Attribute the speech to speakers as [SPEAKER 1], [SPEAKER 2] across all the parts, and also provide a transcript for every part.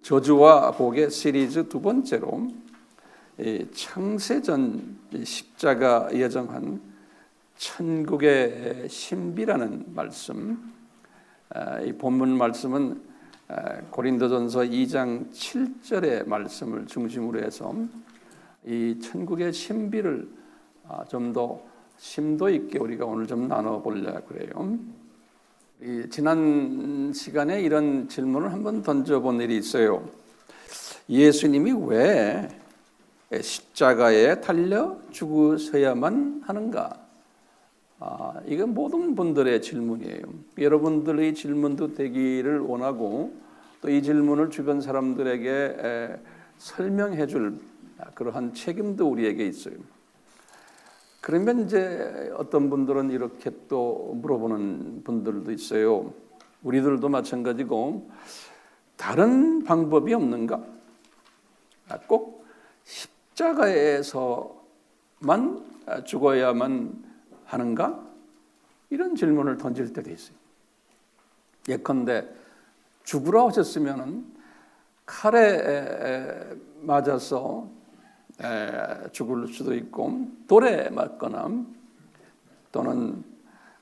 [SPEAKER 1] 저주와 복의 시리즈 두 번째로 창세전 십자가 예정한 천국의 신비라는 말씀, 이 본문 말씀은 고린도전서 2장 7절의 말씀을 중심으로 해서 이 천국의 신비를 좀 더 심도 있게 우리가 오늘 좀 나눠보려고 그래요. 지난 시간에 이런 질문을 한번 던져본 일이 있어요. 예수님이 왜 십자가에 달려 죽으셔야만 하는가? 이건 모든 분들의 질문이에요. 여러분들의 질문도 되기를 원하고 또 이 질문을 주변 사람들에게 설명해 줄 그러한 책임도 우리에게 있어요. 그러면 이제 어떤 분들은 이렇게 또 물어보는 분들도 있어요. 우리들도 마찬가지고 다른 방법이 없는가? 꼭 십자가에서만 죽어야만 하는가? 이런 질문을 던질 때도 있어요. 예컨대 죽으라 하셨으면 칼에 맞아서 죽을 수도 있고 돌에 맞거나 또는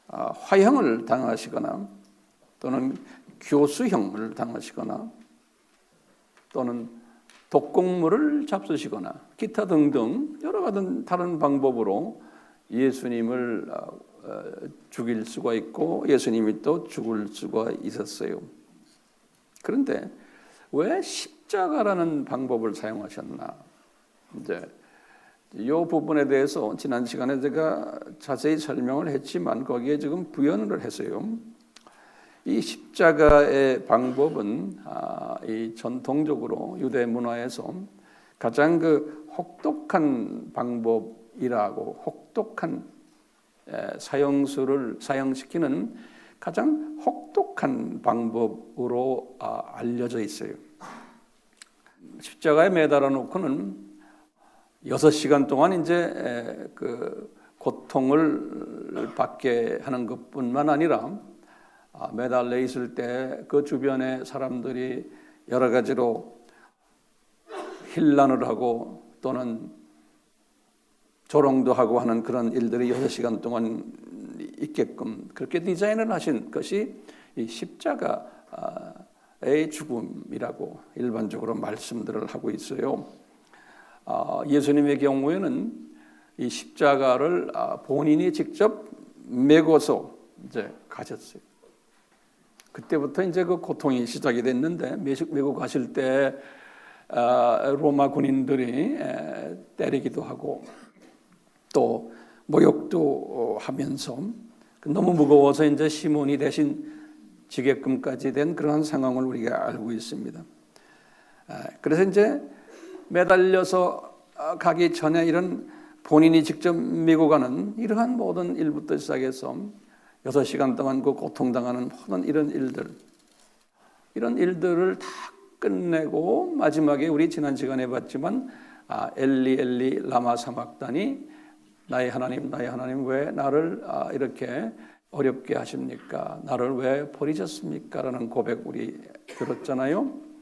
[SPEAKER 1] 화형을 당하시거나 또는 교수형을 당하시거나 또는 독곡물을 잡수시거나 기타 등등 여러 가지 다른 방법으로 예수님을 죽일 수가 있고 예수님이 또 죽을 수가 있었어요. 그런데 왜 십자가라는 방법을 사용하셨나? 이제 이 부분에 대해서 지난 시간에 제가 자세히 설명을 했지만 거기에 지금 부연을 했어요. 이 십자가의 방법은 이 전통적으로 유대 문화에서 가장 혹독한 방법이라고 혹독한 사형수를 사형시키는 가장 혹독한 방법으로 알려져 있어요. 십자가에 매달아 놓고는 6시간 동안 이제 그 고통을 받게 하는 것뿐만 아니라 매달려 있을 때 그 주변의 사람들이 여러 가지로 힐난을 하고 또는 조롱도 하고 하는 그런 일들이 6시간 동안 있게끔 그렇게 디자인을 하신 것이 이 십자가의 죽음이라고 일반적으로 말씀들을 하고 있어요. 예수님의 경우에는 이 십자가를 본인이 직접 메고서 이제 가셨어요. 그때부터 이제 그 고통이 시작이 됐는데 메고 가실 때 로마 군인들이 때리기도 하고 또 모욕도 하면서 너무 무거워서 이제 시몬이 대신 지게끔까지 된 그런 상황을 우리가 알고 있습니다. 그래서 이제 매달려서 가기 전에 이런 본인이 직접 메고 가는 이러한 모든 일부터 시작해서 6시간 동안 그 고통당하는 모든 이런 일들을 다 끝내고 마지막에 우리 지난 시간에 봤지만 엘리 엘리 라마 사막다니 나의 하나님 왜 나를 이렇게 어렵게 하십니까? 나를 왜 버리셨습니까? 라는 고백 우리 들었잖아요.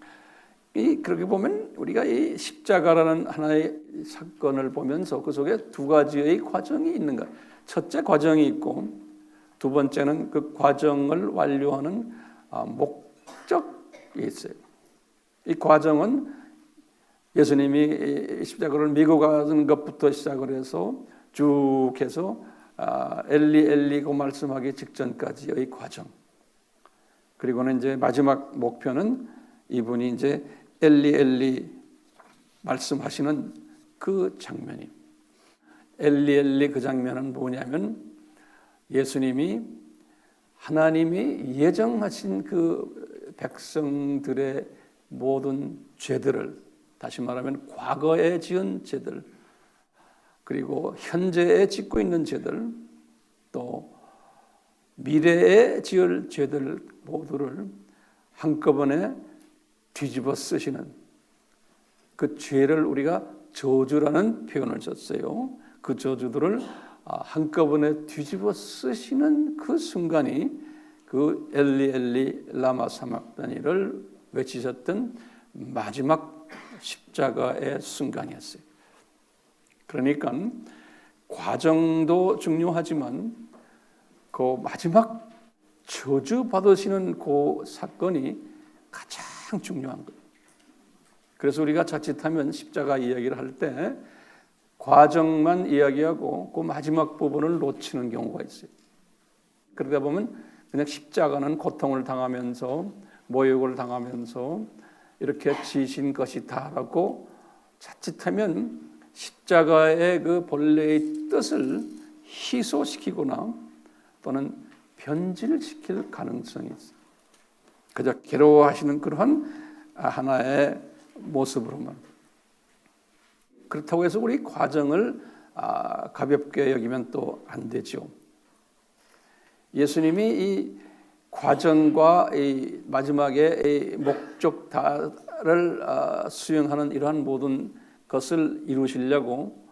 [SPEAKER 1] 그렇게 보면 우리가 이 십자가라는 하나의 사건을 보면서 그 속에 두 가지의 과정이 있는 것. 첫째 과정이 있고 두 번째는 그 과정을 완료하는 목적이 있어요. 이 과정은 예수님이 십자가를 메고 가는 것부터 시작을 해서 쭉 해서 엘리 엘리고 말씀하기 직전까지의 과정. 그리고는 이제 마지막 목표는 이분이 이제 엘리 엘리 말씀하시는 그 장면이. 엘리 엘리 그 장면은 뭐냐면 예수님이 하나님이 예정하신 그 백성들의 모든 죄들을 다시 말하면 과거에 지은 죄들 그리고 현재에 짓고 있는 죄들 또 미래에 지을 죄들 모두를 한꺼번에 뒤집어 쓰시는 그 죄를 우리가 저주라는 표현을 썼어요. 그 저주들을 한꺼번에 뒤집어 쓰시는 그 순간이 그 엘리 엘리 라마 사막다니를 외치셨던 마지막 십자가의 순간이었어요. 그러니까 과정도 중요하지만 그 마지막 저주 받으시는 그 사건이 가장 중요한 거예요. 그래서 우리가 자칫하면 십자가 이야기를 할 때 과정만 이야기하고 그 마지막 부분을 놓치는 경우가 있어요. 그러다 보면 그냥 십자가는 고통을 당하면서 모욕을 당하면서 이렇게 지신 것이다라고 자칫하면 십자가의 그 본래의 뜻을 희소시키거나 또는 변질시킬 가능성이 있어요. 그저 괴로워하시는 그러한 하나의 모습으로만. 그렇다고 해서 우리 과정을 가볍게 여기면 또 안 되죠. 예수님이 이 과정과 이 마지막에 이 목적다를 수행하는 이러한 모든 것을 이루시려고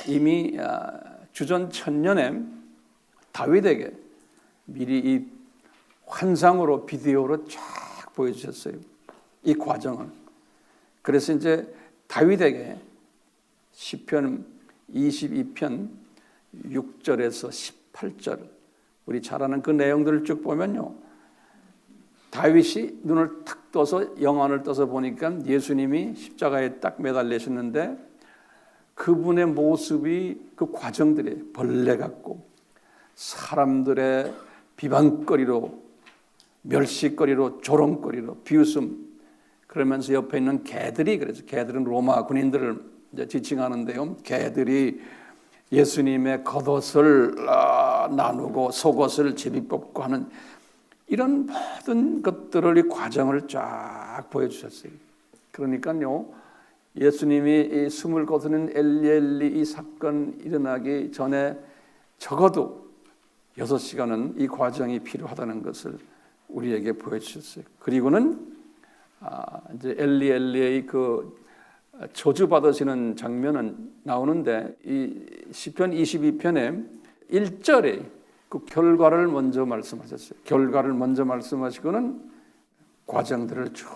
[SPEAKER 1] 이미 주전 1000년에 다윗에게 미리 이 환상으로 비디오로 쫙 보여주셨어요. 이 과정을. 그래서 이제 다윗에게 시편 22편 6절에서 18절 우리 잘 아는 그 내용들을 쭉 보면요. 다윗이 눈을 탁 떠서 영안을 떠서 보니까 예수님이 십자가에 딱 매달리셨는데 그분의 모습이 그 과정들이 벌레 같고 사람들의 비방거리로 멸시거리로 조롱거리로 비웃음 그러면서 옆에 있는 개들이 그래서 개들은 로마 군인들을 이제 지칭하는데요. 개들이 예수님의 겉옷을 나누고 속옷을 제비 뽑고 하는 이런 모든 것들을 이 과정을 쫙 보여주셨어요. 그러니까요. 예수님이 이 숨을 거두는 엘리 이 사건 일어나기 전에 적어도 6시간은 이 과정이 필요하다는 것을 우리에게 보여주셨어요. 그리고는 이제 엘리의 그 저주 받으시는 장면은 나오는데 이 시편 22편에 1절에 그 결과를 먼저 말씀하셨어요. 결과를 먼저 말씀하시고는 과정들을 쭉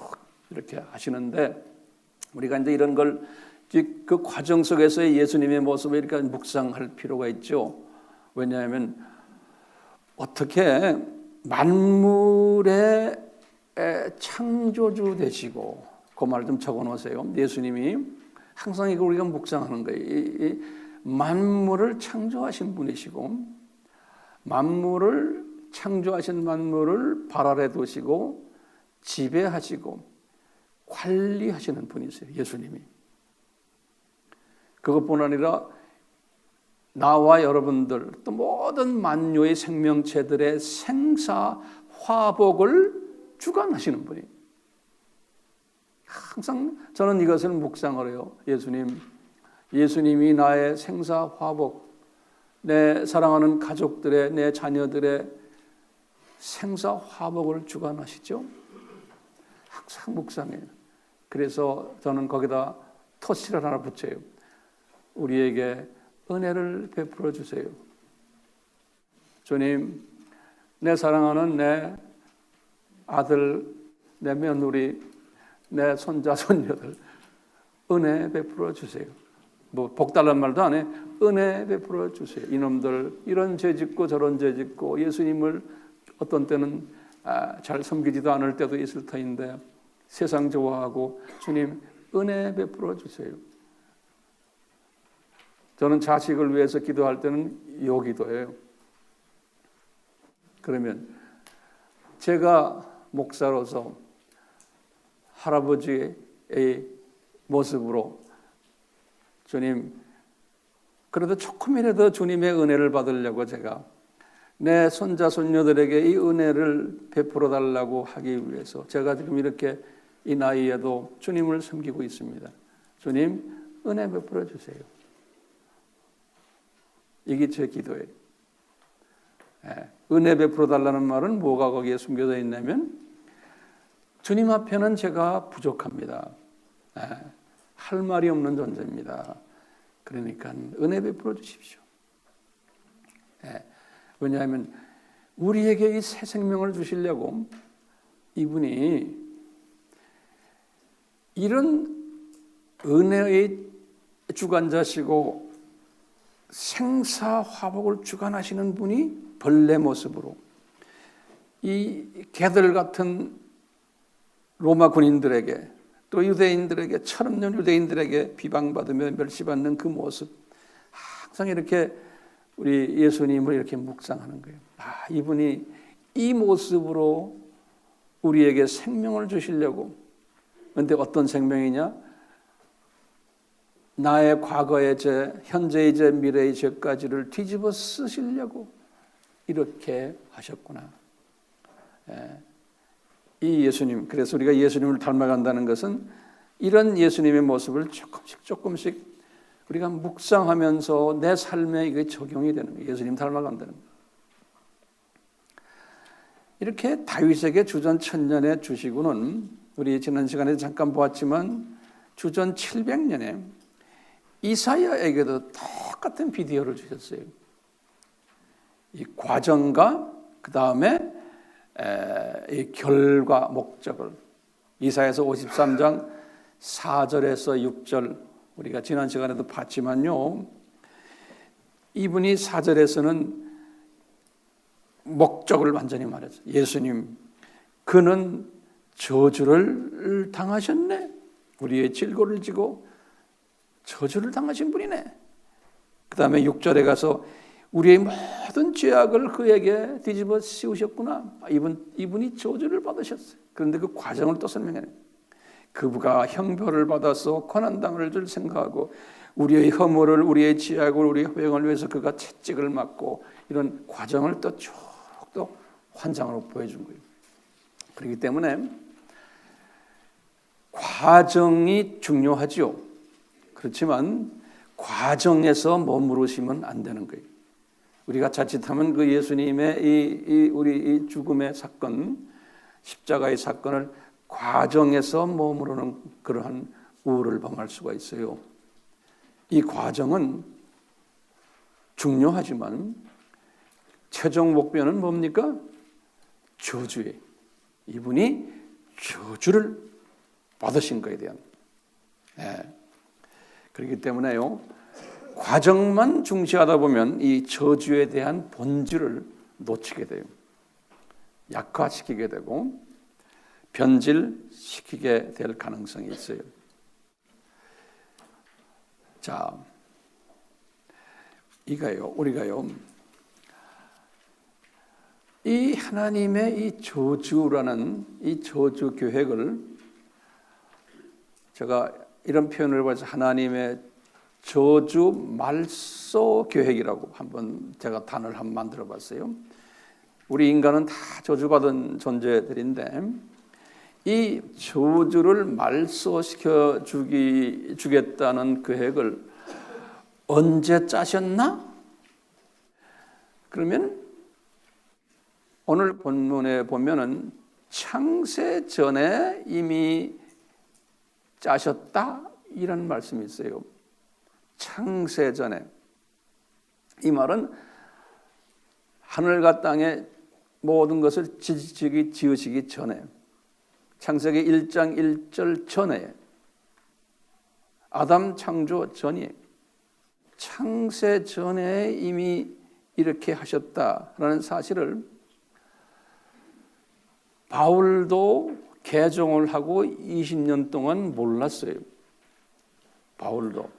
[SPEAKER 1] 이렇게 하시는데 우리가 이제 이런 걸 그 과정 속에서의 예수님의 모습을 이렇게 묵상할 필요가 있죠. 왜냐하면 어떻게 만물의 창조주 되시고 그 말 좀 적어놓으세요. 예수님이 항상 이거 우리가 묵상하는 거예요. 이 만물을 창조하신 분이시고 만물을 창조하신 만물을 발 아래 두시고 지배하시고 관리하시는 분이세요. 예수님이. 그것뿐 아니라 나와 여러분들 또 모든 만유의 생명체들의 생사 화복을 주관하시는 분이에요. 항상 저는 이것을 묵상을 해요. 예수님이 나의 생사 화복, 내 사랑하는 가족들의, 내 자녀들의 생사 화복을 주관하시죠. 항상 묵상해요. 그래서 저는 거기다 토시를 하나 붙여요. 우리에게 은혜를 베풀어 주세요. 주님, 내 사랑하는 내 아들, 내 며느리, 내 손자, 손녀들 은혜 베풀어 주세요. 뭐 복달란 말도 안 해. 은혜 베풀어 주세요. 이놈들 이런 죄 짓고 저런 죄 짓고 예수님을 어떤 때는 잘 섬기지도 않을 때도 있을 터인데 세상 좋아하고 주님 은혜 베풀어 주세요. 저는 자식을 위해서 기도할 때는 요 기도예요. 그러면 제가 목사로서 할아버지의 모습으로 주님, 그래도 조금이라도 주님의 은혜를 받으려고 제가 내 손자 손녀들에게 이 은혜를 베풀어 달라고 하기 위해서 제가 지금 이렇게 이 나이에도 주님을 섬기고 있습니다. 주님 은혜 베풀어 주세요. 이게 제 기도예요. 은혜 베풀어 달라는 말은 뭐가 거기에 숨겨져 있냐면 주님 앞에는 제가 부족합니다. 할 말이 없는 존재입니다. 그러니까 은혜 베풀어 주십시오. 왜냐하면 우리에게 이 새 생명을 주시려고 이분이 이런 은혜의 주관자시고 생사화복을 주관하시는 분이 벌레 모습으로 이 개들 같은 로마 군인들에게 또 유대인들에게 철없는 유대인들에게 비방받으며 멸시받는 그 모습, 항상 이렇게 우리 예수님을 이렇게 묵상하는 거예요. 이분이 이 모습으로 우리에게 생명을 주시려고. 그런데 어떤 생명이냐? 나의 과거의 죄, 현재의 죄, 미래의 죄까지를 뒤집어 쓰시려고 이렇게 하셨구나. 이 예수님, 그래서 우리가 예수님을 닮아간다는 것은 이런 예수님의 모습을 조금씩 우리가 묵상하면서 내 삶에 이게 적용이 되는 거예요. 예수님 닮아간다는 거예요. 이렇게 다윗에게 주전 1000년에 주시고는 우리 지난 시간에 잠깐 보았지만 주전 700년에 이사야에게도 똑같은 비디오를 주셨어요. 이 과정과 그 다음에 이 결과 목적을 이사야서 53장 4절에서 6절 우리가 지난 시간에도 봤지만요. 이분이 4절에서는 목적을 완전히 말했어요. 예수님, 그는 저주를 당하셨네. 우리의 질고를 지고 저주를 당하신 분이네. 그 다음에 6절에 가서 우리의 모든 죄악을 그에게 뒤집어 씌우셨구나. 이분이 저주를 받으셨어요. 그런데 그 과정을 또 설명해요. 그가 형벌을 받아서 고난당할 줄 생각하고 우리의 허물을, 우리의 죄악을, 우리의 허영을 위해서 그가 채찍을 맞고 이런 과정을 또 쭉 또 환상으로 보여준 거예요. 그렇기 때문에 과정이 중요하죠. 그렇지만 과정에서 머무르시면 안 되는 거예요. 우리가 자칫하면 그 예수님의 우리 이 죽음의 사건, 십자가의 사건을 과정에서 머무르는 그러한 우를 범할 수가 있어요. 이 과정은 중요하지만 최종 목표는 뭡니까? 저주예요. 이분이 저주를 받으신 거에 대한. 그렇기 때문에요. 과정만 중시하다 보면 이 저주에 대한 본질을 놓치게 돼요. 약화시키게 되고 변질시키게 될 가능성이 있어요. 자, 우리가요, 이 하나님의 이 저주라는 이 저주 계획을 제가 이런 표현을 봐서 하나님의 저주 말소 계획이라고 한번 제가 단어를 한번 만들어 봤어요. 우리 인간은 다 저주받은 존재들인데 이 저주를 말소시켜 주겠다는 계획을 언제 짜셨나? 그러면 오늘 본문에 보면은 창세 전에 이미 짜셨다 이런 말씀이 있어요. 창세 전에. 이 말은 하늘과 땅의 모든 것을 지으시기 전에, 창세기 1장 1절 전에, 아담 창조 전이에요. 창세 전에 이미 이렇게 하셨다라는 사실을 바울도 개종을 하고 20년 동안 몰랐어요. 바울도.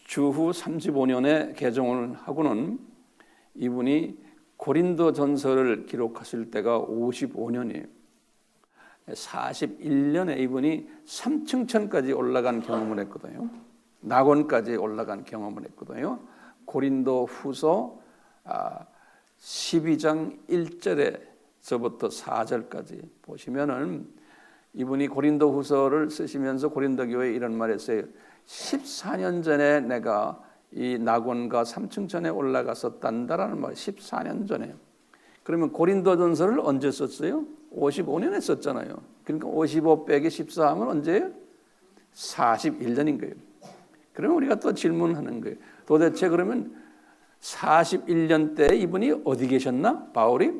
[SPEAKER 1] 주후 35년에 개종을 하고는 이분이 고린도 전서를 기록하실 때가 55년이에요. 41년에 이분이 3층천까지 올라간 경험을 했거든요. 낙원까지 올라간 경험을 했거든요. 고린도 후서 12장 1절에서부터 4절까지 보시면은 이분이 고린도 후서를 쓰시면서 고린도 교회에 이런 말을 했어요. 14년 전에 내가 이 낙원과 3층천에 올라갔었단다라는 말. 14년 전에. 그러면 고린도전서를 언제 썼어요? 55년에 썼잖아요. 그러니까 55 빼기 14 하면 언제예요? 41년인 거예요. 그러면 우리가 또 질문하는 거예요. 도대체 그러면 41년 때 이분이 어디 계셨나? 바울이?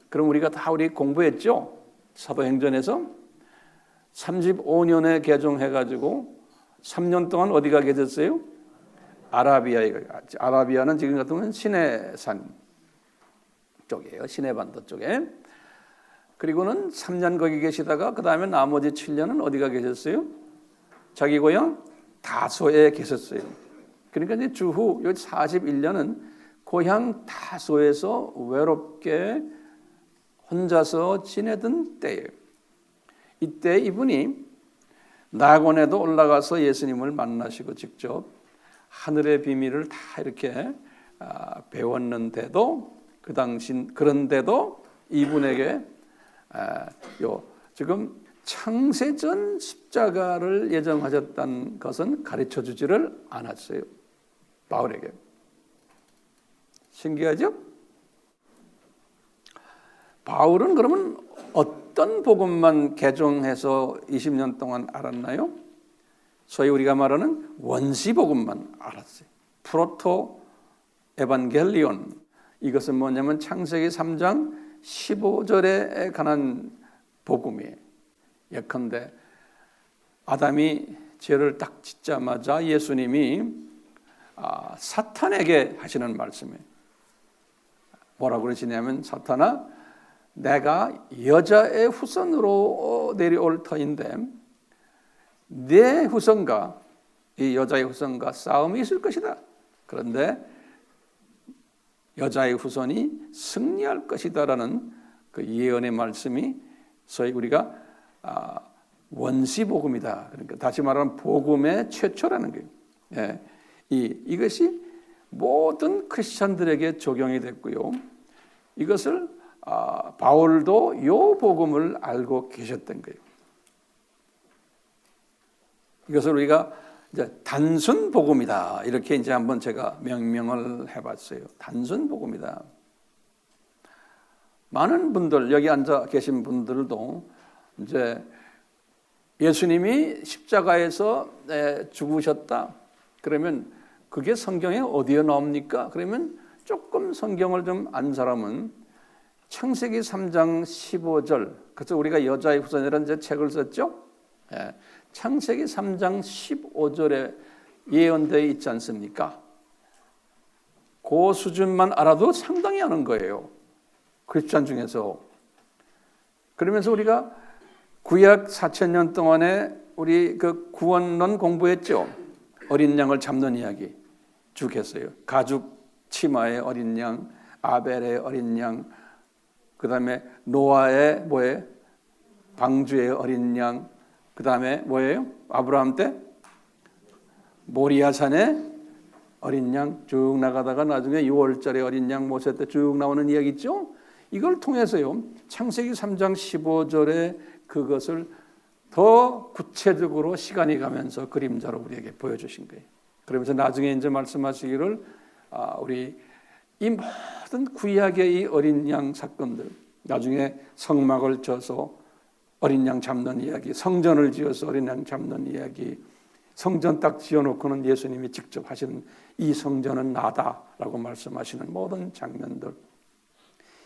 [SPEAKER 1] 그럼 우리 공부했죠? 사도행전에서 35년에 개종해가지고 3년 동안 어디가 계셨어요? 아라비아에. 아라비아는 지금 같은 경우는 시내산 쪽이에요. 시내반도 쪽에. 그리고는 3년 거기 계시다가 그 다음에 나머지 7년은 어디가 계셨어요? 자기 고향 다소에 계셨어요. 그러니까 이제 주후 41년은 고향 다소에서 외롭게 혼자서 지내던 때예요. 이때 이분이 낙원에도 올라가서 예수님을 만나시고 직접 하늘의 비밀을 다 이렇게 배웠는데도 그 당시 그런데도 이분에게 지금 창세전 십자가를 예정하셨다는 것은 가르쳐 주지를 않았어요. 바울에게. 신기하죠? 바울은 그러면 어떤 복음만 개종해서 20년 동안 알았나요? 소위 우리가 말하는 원시 복음만 알았어요. 프로토 에반겔리온. 이것은 뭐냐면 창세기 3장 15절에 관한 복음이에요. 예컨대 아담이 죄를 딱 짓자마자 예수님이 사탄에게 하시는 말씀이에요. 뭐라고 그러시냐면 사탄아 내가 여자의 후손으로 내려올 터인데 내 후손과 이 여자의 후손과 싸움이 있을 것이다. 그런데 여자의 후손이 승리할 것이다라는 그 예언의 말씀이 소위 우리가 원시복음이다. 그러니까 다시 말하면 복음의 최초라는 거예요. 예, 이것이 모든 크리스천들에게 적용이 됐고요. 이것을 바울도 요 복음을 알고 계셨던 거예요. 이것을 우리가 이제 단순 복음이다. 이렇게 이제 한번 제가 명명을 해봤어요. 단순 복음이다. 많은 분들, 여기 앉아 계신 분들도 이제 예수님이 십자가에서 죽으셨다. 그러면 그게 성경에 어디에 나옵니까? 그러면 조금 성경을 좀 안 사람은 창세기 3장 15절, 그래서 우리가 여자의 후손이라는 이제 책을 썼죠. 창세기 3장 15절에 예언되어 있지 않습니까? 그 수준만 알아도 상당히 하는 거예요. 크리스천 중에서. 그러면서 우리가 구약 4,000년 동안에 우리 그 구원론 공부했죠. 어린 양을 잡는 이야기 쭉 했어요. 가죽 치마의 어린 양, 아벨의 어린 양, 그 다음에 노아의 뭐예요? 방주의 어린 양, 그 다음에 뭐예요? 아브라함 때 모리아산의 어린 양 쭉 나가다가 나중에 6월절의 어린 양 모세 때 쭉 나오는 이야기 있죠? 이걸 통해서요. 창세기 3장 15절에 그것을 더 구체적으로 시간이 가면서 그림자로 우리에게 보여주신 거예요. 그러면서 나중에 이제 말씀하시기를 우리 이 모든 구약의 이 어린 양 사건들, 나중에 성막을 져서 어린 양 잡는 이야기, 성전을 지어서 어린 양 잡는 이야기, 성전 딱 지어놓고는 예수님이 직접 하시는 이 성전은 나다라고 말씀하시는 모든 장면들,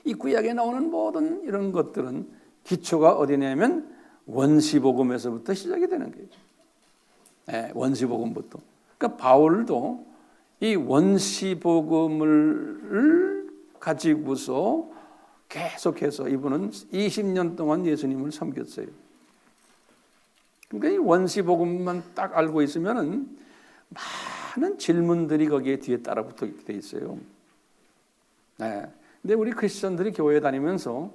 [SPEAKER 1] 이 구약에 나오는 모든 이런 것들은 기초가 어디냐면 원시복음에서부터 시작이 되는 거예요. 네, 원시복음부터. 그러니까 바울도 이 원시복음을 가지고서 계속해서 이분은 20년 동안 예수님을 섬겼어요. 그러니까 이 원시복음만 딱 알고 있으면은 많은 질문들이 거기에 뒤에 따라 붙어 있게 돼 있어요. 네. 근데 우리 크리스천들이 교회 다니면서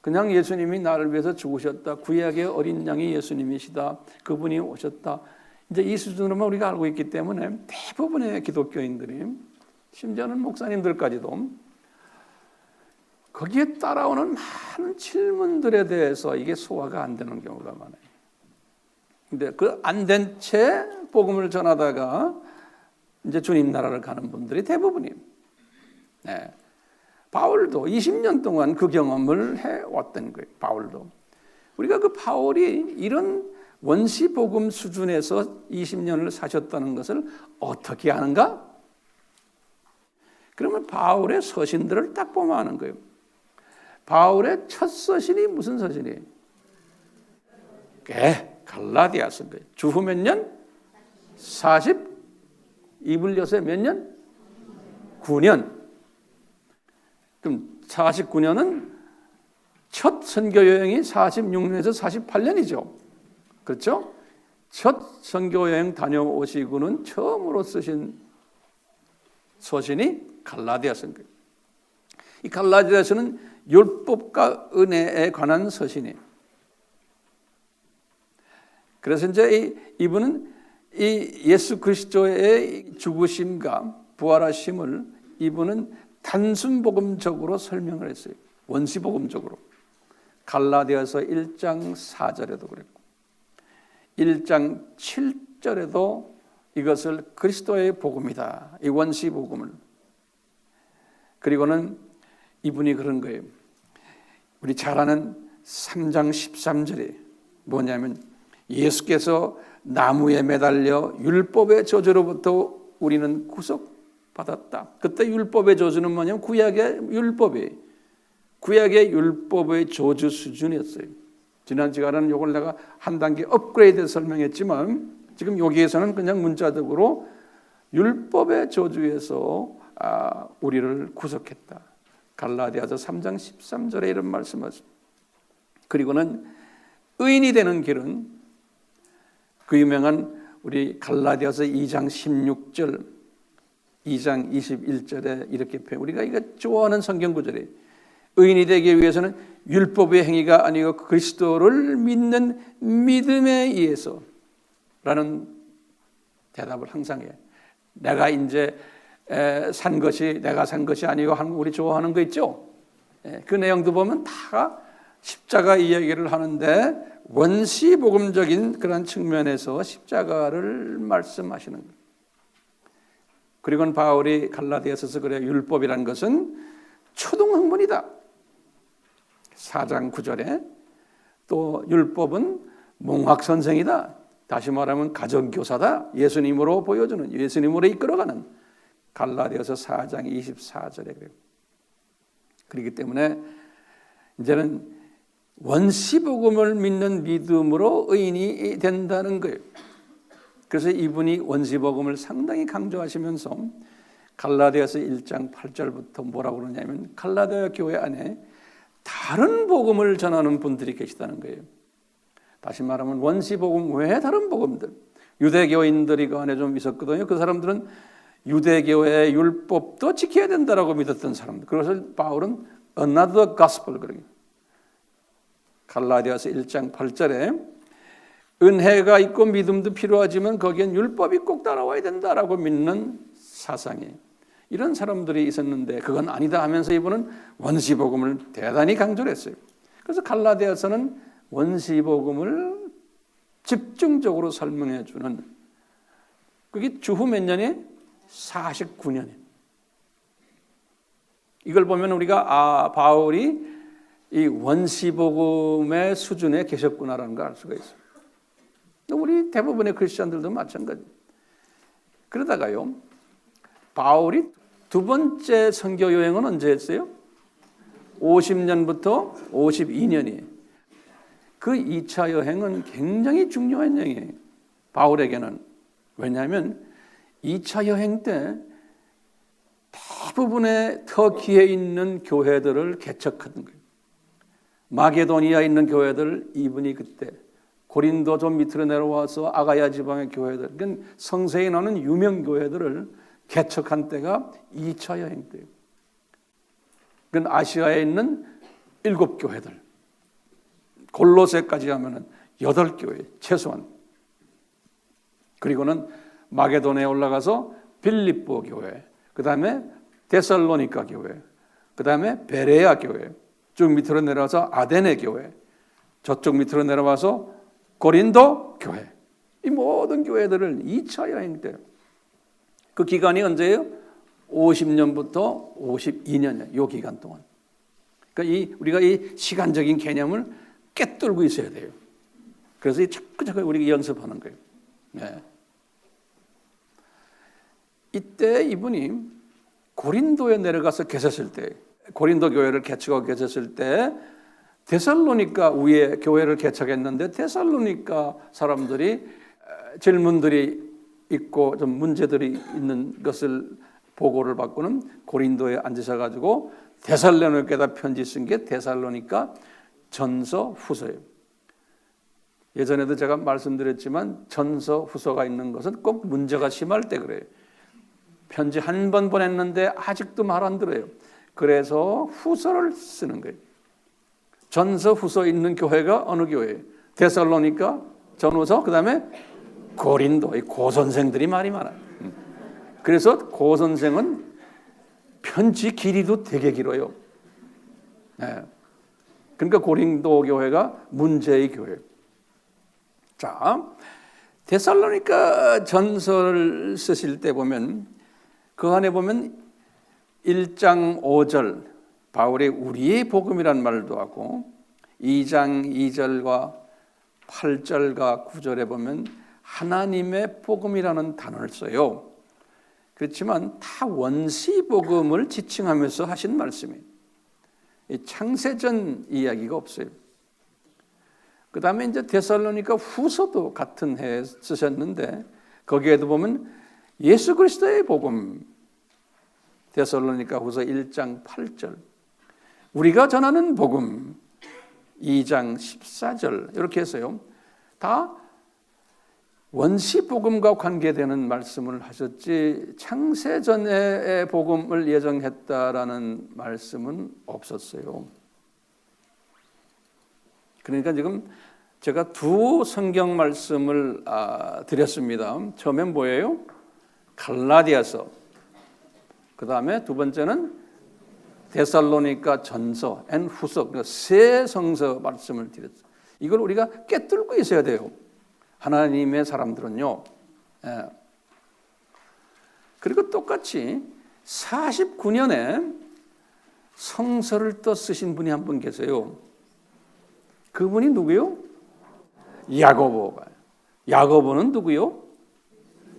[SPEAKER 1] 그냥 예수님이 나를 위해서 죽으셨다. 구약의 어린 양이 예수님이시다. 그분이 오셨다. 이제 이 수준으로만 우리가 알고 있기 때문에 대부분의 기독교인들이, 심지어는 목사님들까지도 거기에 따라오는 많은 질문들에 대해서 이게 소화가 안 되는 경우가 많아요. 근데 그 안 된 채 복음을 전하다가 이제 주님 나라를 가는 분들이 대부분이에요. 네. 바울도 20년 동안 그 경험을 해왔던 거예요. 바울도. 우리가 그 바울이 이런 원시복음 수준에서 20년을 사셨다는 것을 어떻게 아는가? 그러면 바울의 서신들을 딱 보면 아는 거예요. 바울의 첫 서신이 무슨 서신이에요? 갈라디아 쓴 거예요. 주후 몇 년? 42불 여세 몇 년? 9년. 그럼 49년은 첫 선교 여행이 46년에서 48년이죠. 그렇죠? 첫 선교 여행 다녀오시고는 처음으로 쓰신 서신이 갈라디아 서신이에요. 이 갈라디아서는 율법과 은혜에 관한 서신이에요. 그래서 이제 이분은 이 예수 그리스도의 죽으심과 부활하심을 이분은 단순 복음적으로 설명을 했어요. 원시 복음적으로. 갈라디아서 1장 4절에도 그랬고 1장 7절에도 이것을 그리스도의 복음이다. 이 원시 복음을. 그리고는 이분이 그런 거예요. 우리 잘 아는 3장 13절에 뭐냐면 예수께서 나무에 매달려 율법의 저주로부터 우리는 구속받았다. 그때 율법의 저주는 뭐냐면 구약의 율법의 저주 수준이었어요. 지난 시간에는 이걸 내가 한 단계 업그레이드 설명했지만 지금 여기에서는 그냥 문자적으로 율법의 저주에서 우리를 구속했다. 갈라디아서 3장 13절에 이런 말씀하십니다. 그리고는 의인이 되는 길은 그 유명한 우리 갈라디아서 2장 16절, 2장 21절에 이렇게 표현. 우리가 이거 좋아하는 성경 구절이에요. 의인이 되기 위해서는 율법의 행위가 아니고 그리스도를 믿는 믿음에 의해서 라는 대답을 항상 해요. 내가 이제 산 것이 내가 산 것이 아니고 우리 좋아하는 거 있죠. 그 내용도 보면 다 십자가 이야기를 하는데 원시 복음적인 그런 측면에서 십자가를 말씀하시는 거예요. 그리고는 바울이 갈라디아서서 그래요. 율법이라는 것은 초등학문이다. 4장 9절에 또 율법은 몽학선생이다. 다시 말하면 가정교사다. 예수님으로 보여주는, 예수님으로 이끌어가는 갈라디아서 4장 24절에 그래요. 그렇기 때문에 이제는 원시복음을 믿는 믿음으로 의인이 된다는 거예요. 그래서 이분이 원시복음을 상당히 강조하시면서 갈라디아서 1장 8절부터 뭐라고 그러냐면 갈라디아 교회 안에 다른 복음을 전하는 분들이 계시다는 거예요. 다시 말하면 원시복음 외에 다른 복음들. 유대교인들이 그 안에 좀 있었거든요. 그 사람들은 유대교의 율법도 지켜야 된다라고 믿었던 사람들. 그래서 바울은 another gospel 그래요. 갈라디아서 1장 8절에 은혜가 있고 믿음도 필요하지만 거기엔 율법이 꼭 따라와야 된다라고 믿는 사상이에요. 이런 사람들이 있었는데 그건 아니다 하면서 이분은 원시복음을 대단히 강조를 했어요. 그래서 갈라디아서는 원시복음을 집중적으로 설명해 주는 그게 주후 몇 년이 49년이에요. 이걸 보면 우리가 바울이 이 원시복음의 수준에 계셨구나라는 걸 알 수가 있어요. 우리 대부분의 크리스천들도 마찬가지. 그러다가요, 바울이 두 번째 선교 여행은 언제 했어요? 50년부터 52년이에요. 그 2차 여행은 굉장히 중요한 여행이에요. 바울에게는. 왜냐하면 2차 여행 때 대부분의 터키에 있는 교회들을 개척하던 거예요. 마게도니아에 있는 교회들 이분이 그때 고린도 좀 밑으로 내려와서 아가야 지방의 교회들, 그러니까 성세에 나오는 유명 교회들을 개척한 때가 2차 여행 때예요. 그건 아시아에 있는 7교회들, 골로새까지 하면은 8교회 최소한. 그리고는 마게도니아에 올라가서 빌립보 교회, 그 다음에 데살로니가 교회, 그 다음에 베레아 교회, 쭉 밑으로 내려와서 아데네 교회, 저쪽 밑으로 내려와서 고린도 교회. 이 모든 교회들을 2차 여행 때, 그 기간이 언제예요? 50년부터 52년이에요. 이 기간 동안. 그러니까 우리가 이 시간적인 개념을 꿰뚫고 있어야 돼요. 그래서 자꾸 우리가 연습하는 거예요. 네. 이때 이분이 고린도에 내려가서 계셨을 때, 고린도 교회를 개척하고 계셨을 때 데살로니가 위에 교회를 개척했는데 데살로니가 사람들이 질문들이 있고 좀 문제들이 있는 것을 보고를 받고는 고린도에 앉으셔가지고 데살로니가에다 편지 쓴 게 데살로니가 전서 후서예요. 예전에도 제가 말씀드렸지만 전서 후서가 있는 것은 꼭 문제가 심할 때 그래요. 편지 한 번 보냈는데 아직도 말 안 들어요. 그래서 후서를 쓰는 거예요. 전서 후서 있는 교회가 어느 교회예요? 데살로니가 전후서, 그 다음에 고린도. 이 고선생들이 말이 많아요. 그래서 고선생은 편지 길이도 되게 길어요. 네. 그러니까 고린도 교회가 문제의 교회예요. 자, 데살로니가 전서를 쓰실 때 보면 그 안에 보면 1장 5절 바울이 우리의 복음이란 말도 하고 2장 2절과 8절과 9절에 보면 하나님의 복음이라는 단어를 써요. 그렇지만 다 원시 복음을 지칭하면서 하신 말씀이에요. 창세전 이야기가 없어요. 그 다음에 이제 데살로니가 후서도 같은 해에 쓰셨는데 거기에도 보면 예수 그리스도의 복음, 데살로니가 후서 1장 8절, 우리가 전하는 복음 2장 14절 이렇게 해서요. 다 원시 복음과 관계되는 말씀을 하셨지 창세전의 복음을 예정했다라는 말씀은 없었어요. 그러니까 지금 제가 두 성경 말씀을 드렸습니다. 처음엔 뭐예요? 갈라디아서. 그 다음에 두 번째는 데살로니가 전서, 후서, 그러니까 세 성서 말씀을 드렸어요. 이걸 우리가 꿰뚫고 있어야 돼요. 하나님의 사람들은요. 예. 그리고 똑같이 49년에 성서를 또 쓰신 분이 한 분 계세요. 그분이 누구요? 야고보가. 야고보는 누구요?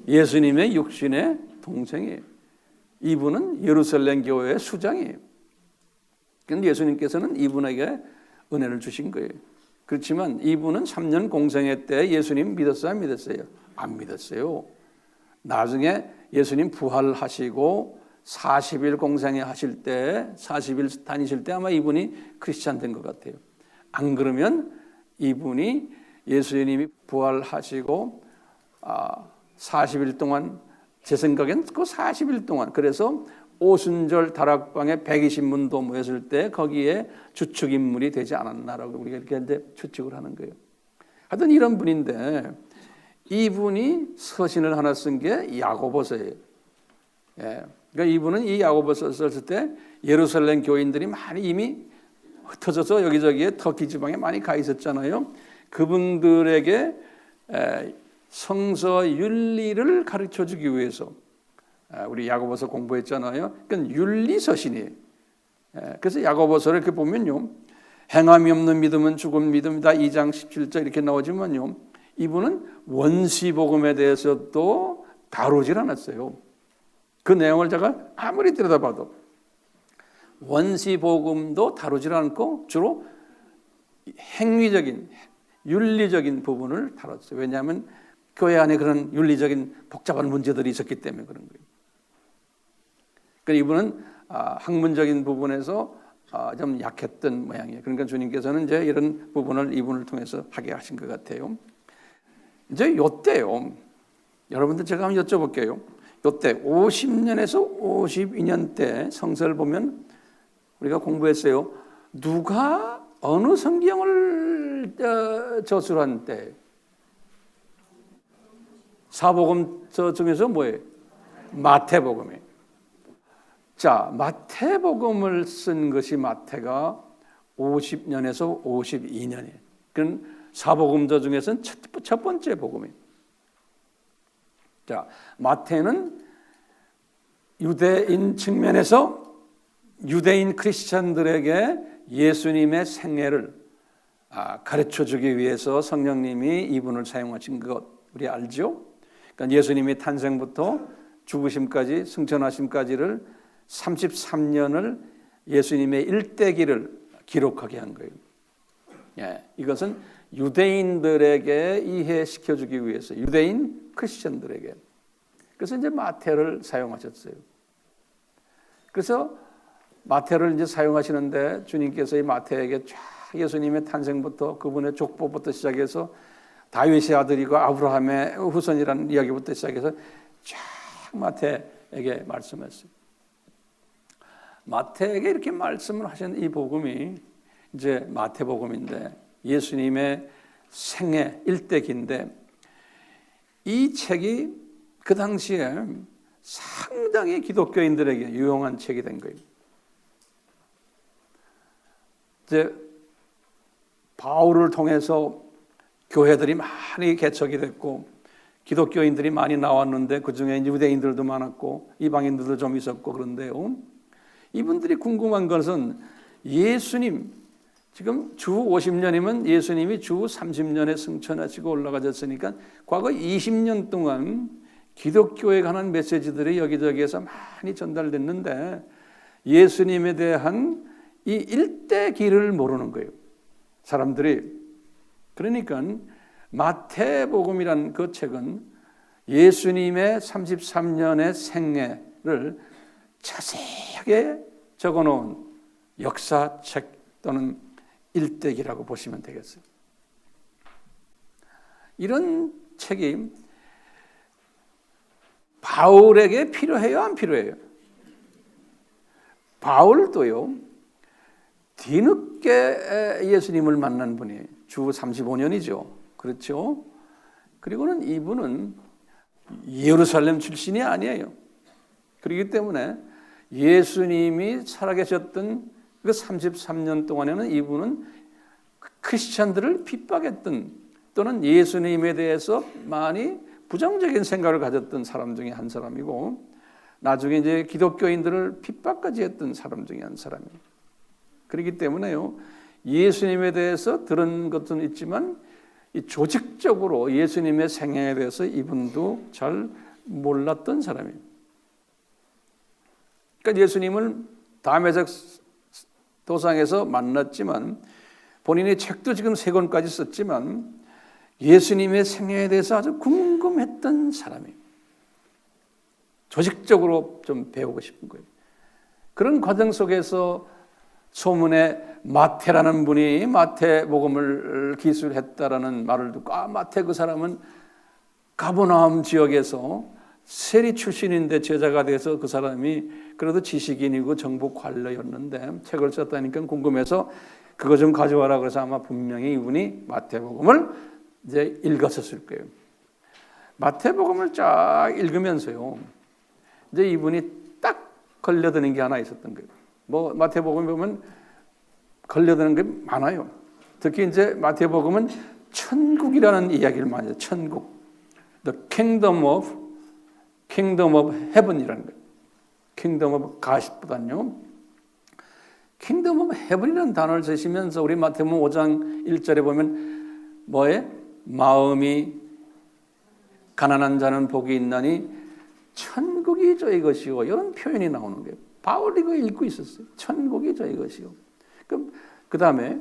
[SPEAKER 1] 예수님의 육신의 동생이에요. 이분은 예루살렘 교회의 수장이에요. 그런데 예수님께서는 이분에게 은혜를 주신 거예요. 그렇지만 이분은 3년 공생애 때 예수님 믿었어요? 안 믿었어요? 안 믿었어요. 나중에 예수님 부활하시고 40일 공생애 하실 때, 40일 다니실 때 아마 이분이 크리스찬 된 것 같아요. 안 그러면 이분이 예수님이 부활하시고 40일 동안, 제 생각엔 그 40일 동안, 그래서 오순절 다락방에 120문도 모였을 때 거기에 주축 인물이 되지 않았나라고 우리가 이렇게 이제 추측을 하는 거예요. 하여튼 이런 분인데 이분이 서신을 하나 쓴 게 야고보서예요. 예. 그러니까 이분은 이 야고보서 썼을 때 예루살렘 교인들이 많이 이미 흩어져서 여기저기에 터키 지방에 많이 가 있었잖아요. 그분들에게 성서 윤리를 가르쳐 주기 위해서 우리 야고보서 공부했잖아요. 그러니까 윤리서신이에요. 그래서 야고보서를 이렇게 보면요. 행함이 없는 믿음은 죽은 믿음이다. 2장 17절 이렇게 나오지만요. 이분은 원시복음에 대해서도 다루질 않았어요. 그 내용을 제가 아무리 들여다봐도 원시복음도 다루질 않고 주로 행위적인, 윤리적인 부분을 다뤘어요. 왜냐하면 교회 안에 그런 윤리적인 복잡한 문제들이 있었기 때문에 그런 거예요. 그러니까 이분은 학문적인 부분에서 좀 약했던 모양이에요. 그러니까 주님께서는 이제 이런 부분을 이분을 통해서 하게 하신 것 같아요. 이제 요때요. 여러분들 제가 한번 여쭤볼게요. 요때 50년에서 52년 때 성서를 보면 우리가 공부했어요. 누가 어느 성경을 저술한 때? 사복음서 중에서 뭐예요? 마태복음이에요. 자, 마태복음을 쓴 것이 마태가 50년에서 52년이에요. 그건 사복음서 중에서는 첫 번째 복음이에요. 자, 마태는 유대인 측면에서 유대인 크리스찬들에게 예수님의 생애를 가르쳐 주기 위해서 성령님이 이분을 사용하신 것 우리 알죠? 그러니까 예수님이 탄생부터 죽으심까지 승천하심까지를 33년을 예수님의 일대기를 기록하게 한 거예요. 예, 이것은 유대인들에게 이해시켜주기 위해서 유대인 크리스천들에게. 그래서 이제 마태를 사용하셨어요. 그래서 마태를 이제 사용하시는데 주님께서 이 마태에게 쫙 예수님의 탄생부터 그분의 족보부터 시작해서 다윗의 아들이고 아브라함의 후손이라는 이야기부터 시작해서 쫙 마태에게 말씀했어요. 마태에게 이렇게 말씀을 하신 이 복음이 이제 마태복음인데 예수님의 생애 일대기인데 이 책이 그 당시에 상당히 기독교인들에게 유용한 책이 된 거예요. 이제 바울을 통해서 교회들이 많이 개척이 됐고 기독교인들이 많이 나왔는데 그중에 유대인들도 많았고 이방인들도 좀 있었고 그런데요. 이분들이 궁금한 것은 예수님 지금 주 50년이면 예수님이 주 30년에 승천하시고 올라가셨으니까 과거 20년 동안 기독교에 관한 메시지들이 여기저기에서 많이 전달됐는데 예수님에 대한 이 일대기를 모르는 거예요. 사람들이. 그러니까 마태복음이라는 그 책은 예수님의 33년의 생애를 자세하게 적어놓은 역사책 또는 일대기라고 보시면 되겠어요. 이런 책이 바울에게 필요해요, 안 필요해요? 바울도요, 뒤늦게 예수님을 만난 분이에요. 주 35년이죠. 그렇죠? 그리고는 이분은 예루살렘 출신이 아니에요. 그렇기 때문에 예수님이 살아계셨던 그 33년 동안에는 이분은 크리스천들을 핍박했던 또는 예수님에 대해서 많이 부정적인 생각을 가졌던 사람 중에 한 사람이고 나중에 이제 기독교인들을 핍박까지 했던 사람 중에 한 사람이에요. 그렇기 때문에요. 예수님에 대해서 들은 것은 있지만 이 조직적으로 예수님의 생애에 대해서 이분도 잘 몰랐던 사람이에요. 그러니까 예수님을 다메섹 도상에서 만났지만 본인의 책도 지금 3권까지 썼지만 예수님의 생애에 대해서 아주 궁금했던 사람이에요. 조직적으로 좀 배우고 싶은 거예요. 그런 과정 속에서 소문에 마태라는 분이 마태복음을 기술했다라는 말을 듣고 마태 그 사람은 가버나움 지역에서 세리 출신인데 제자가 돼서 그 사람이 그래도 지식인이고 정부 관료였는데 책을 썼다니까 궁금해서 그거 좀 가져와라 그래서 아마 분명히 이분이 마태복음을 이제 읽었었을 거예요. 마태복음을 쫙 읽으면서요. 이제 이분이 딱 걸려드는 게 하나 있었던 거예요. 뭐 마태복음 보면 걸려드는 게 많아요. 특히 이제 마태복음은 천국이라는 이야기를 많이 해요. 천국. The kingdom of heaven이라는 거예요. kingdom of God보다는요. kingdom of heaven이라는 단어를 쓰시면서 우리 마태복음 5장 1절에 보면 뭐에? 마음이 가난한 자는 복이 있나니 천국이 저희 것이요. 이런 표현이 나오는 거예요. 바울이 그거 읽고 있었어요. 천국이 저희 것이요. 그 다음에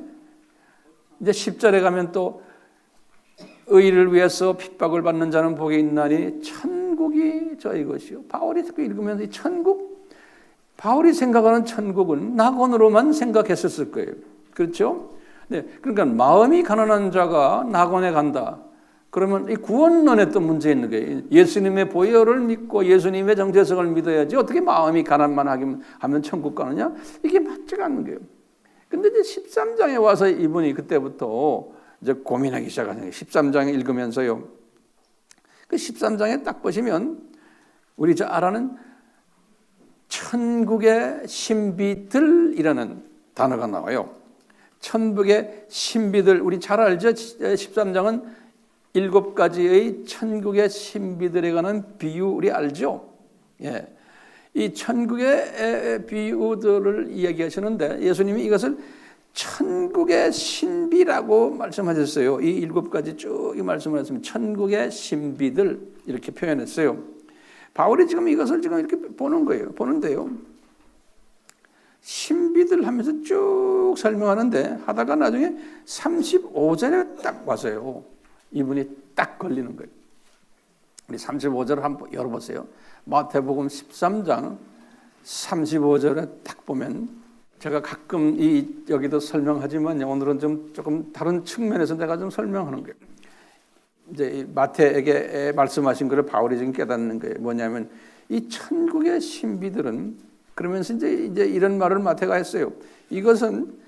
[SPEAKER 1] 이제 10절에 가면 또 의를 위해서 핍박을 받는 자는 복이 있나니 천국이 저희 것이요. 바울이 자꾸 읽으면서 이 천국, 바울이 생각하는 천국은 낙원으로만 생각했었을 거예요. 그렇죠? 네, 그러니까 마음이 가난한 자가 낙원에 간다. 그러면 이 구원론에 또 문제 있는 거예요. 예수님의 보혈을 믿고 예수님의 정체성을 믿어야지 어떻게 마음이 가난만 하면 천국 가느냐? 이게 맞지가 않는 거예요. 근데 이제 13장에 와서 이분이 그때부터 이제 고민하기 시작하는 거예요. 13장에 읽으면서요. 그 13장에 딱 보시면 우리 저 알아는 천국의 신비들이라는 단어가 나와요. 천국의 신비들, 우리 잘 알죠? 13장은 7가지의 천국의 신비들에 관한 비유 우리 알죠? 예. 이 천국의 비유들을 이야기하시는데 예수님이 이것을 천국의 신비라고 말씀하셨어요. 이 7가지 쭉 이 말씀을 하시면 천국의 신비들 이렇게 표현했어요. 바울이 지금 이것을 지금 이렇게 보는 거예요. 보는데요. 신비들 하면서 쭉 설명하는데 하다가 나중에 35절에 딱 와서요. 이분이 딱 걸리는 거예요. 우리 35절을 한번 열어보세요. 마태복음 13장 35절에 딱 보면 제가 가끔 여기도 설명하지만 오늘은 좀 조금 다른 측면에서 내가 좀 설명하는 거예요. 이제 마태에게 말씀하신 것을 바울이 지금 깨닫는 거예요. 뭐냐면 이 천국의 신비들은 그러면서 이제 이런 말을 마태가 했어요. 이것은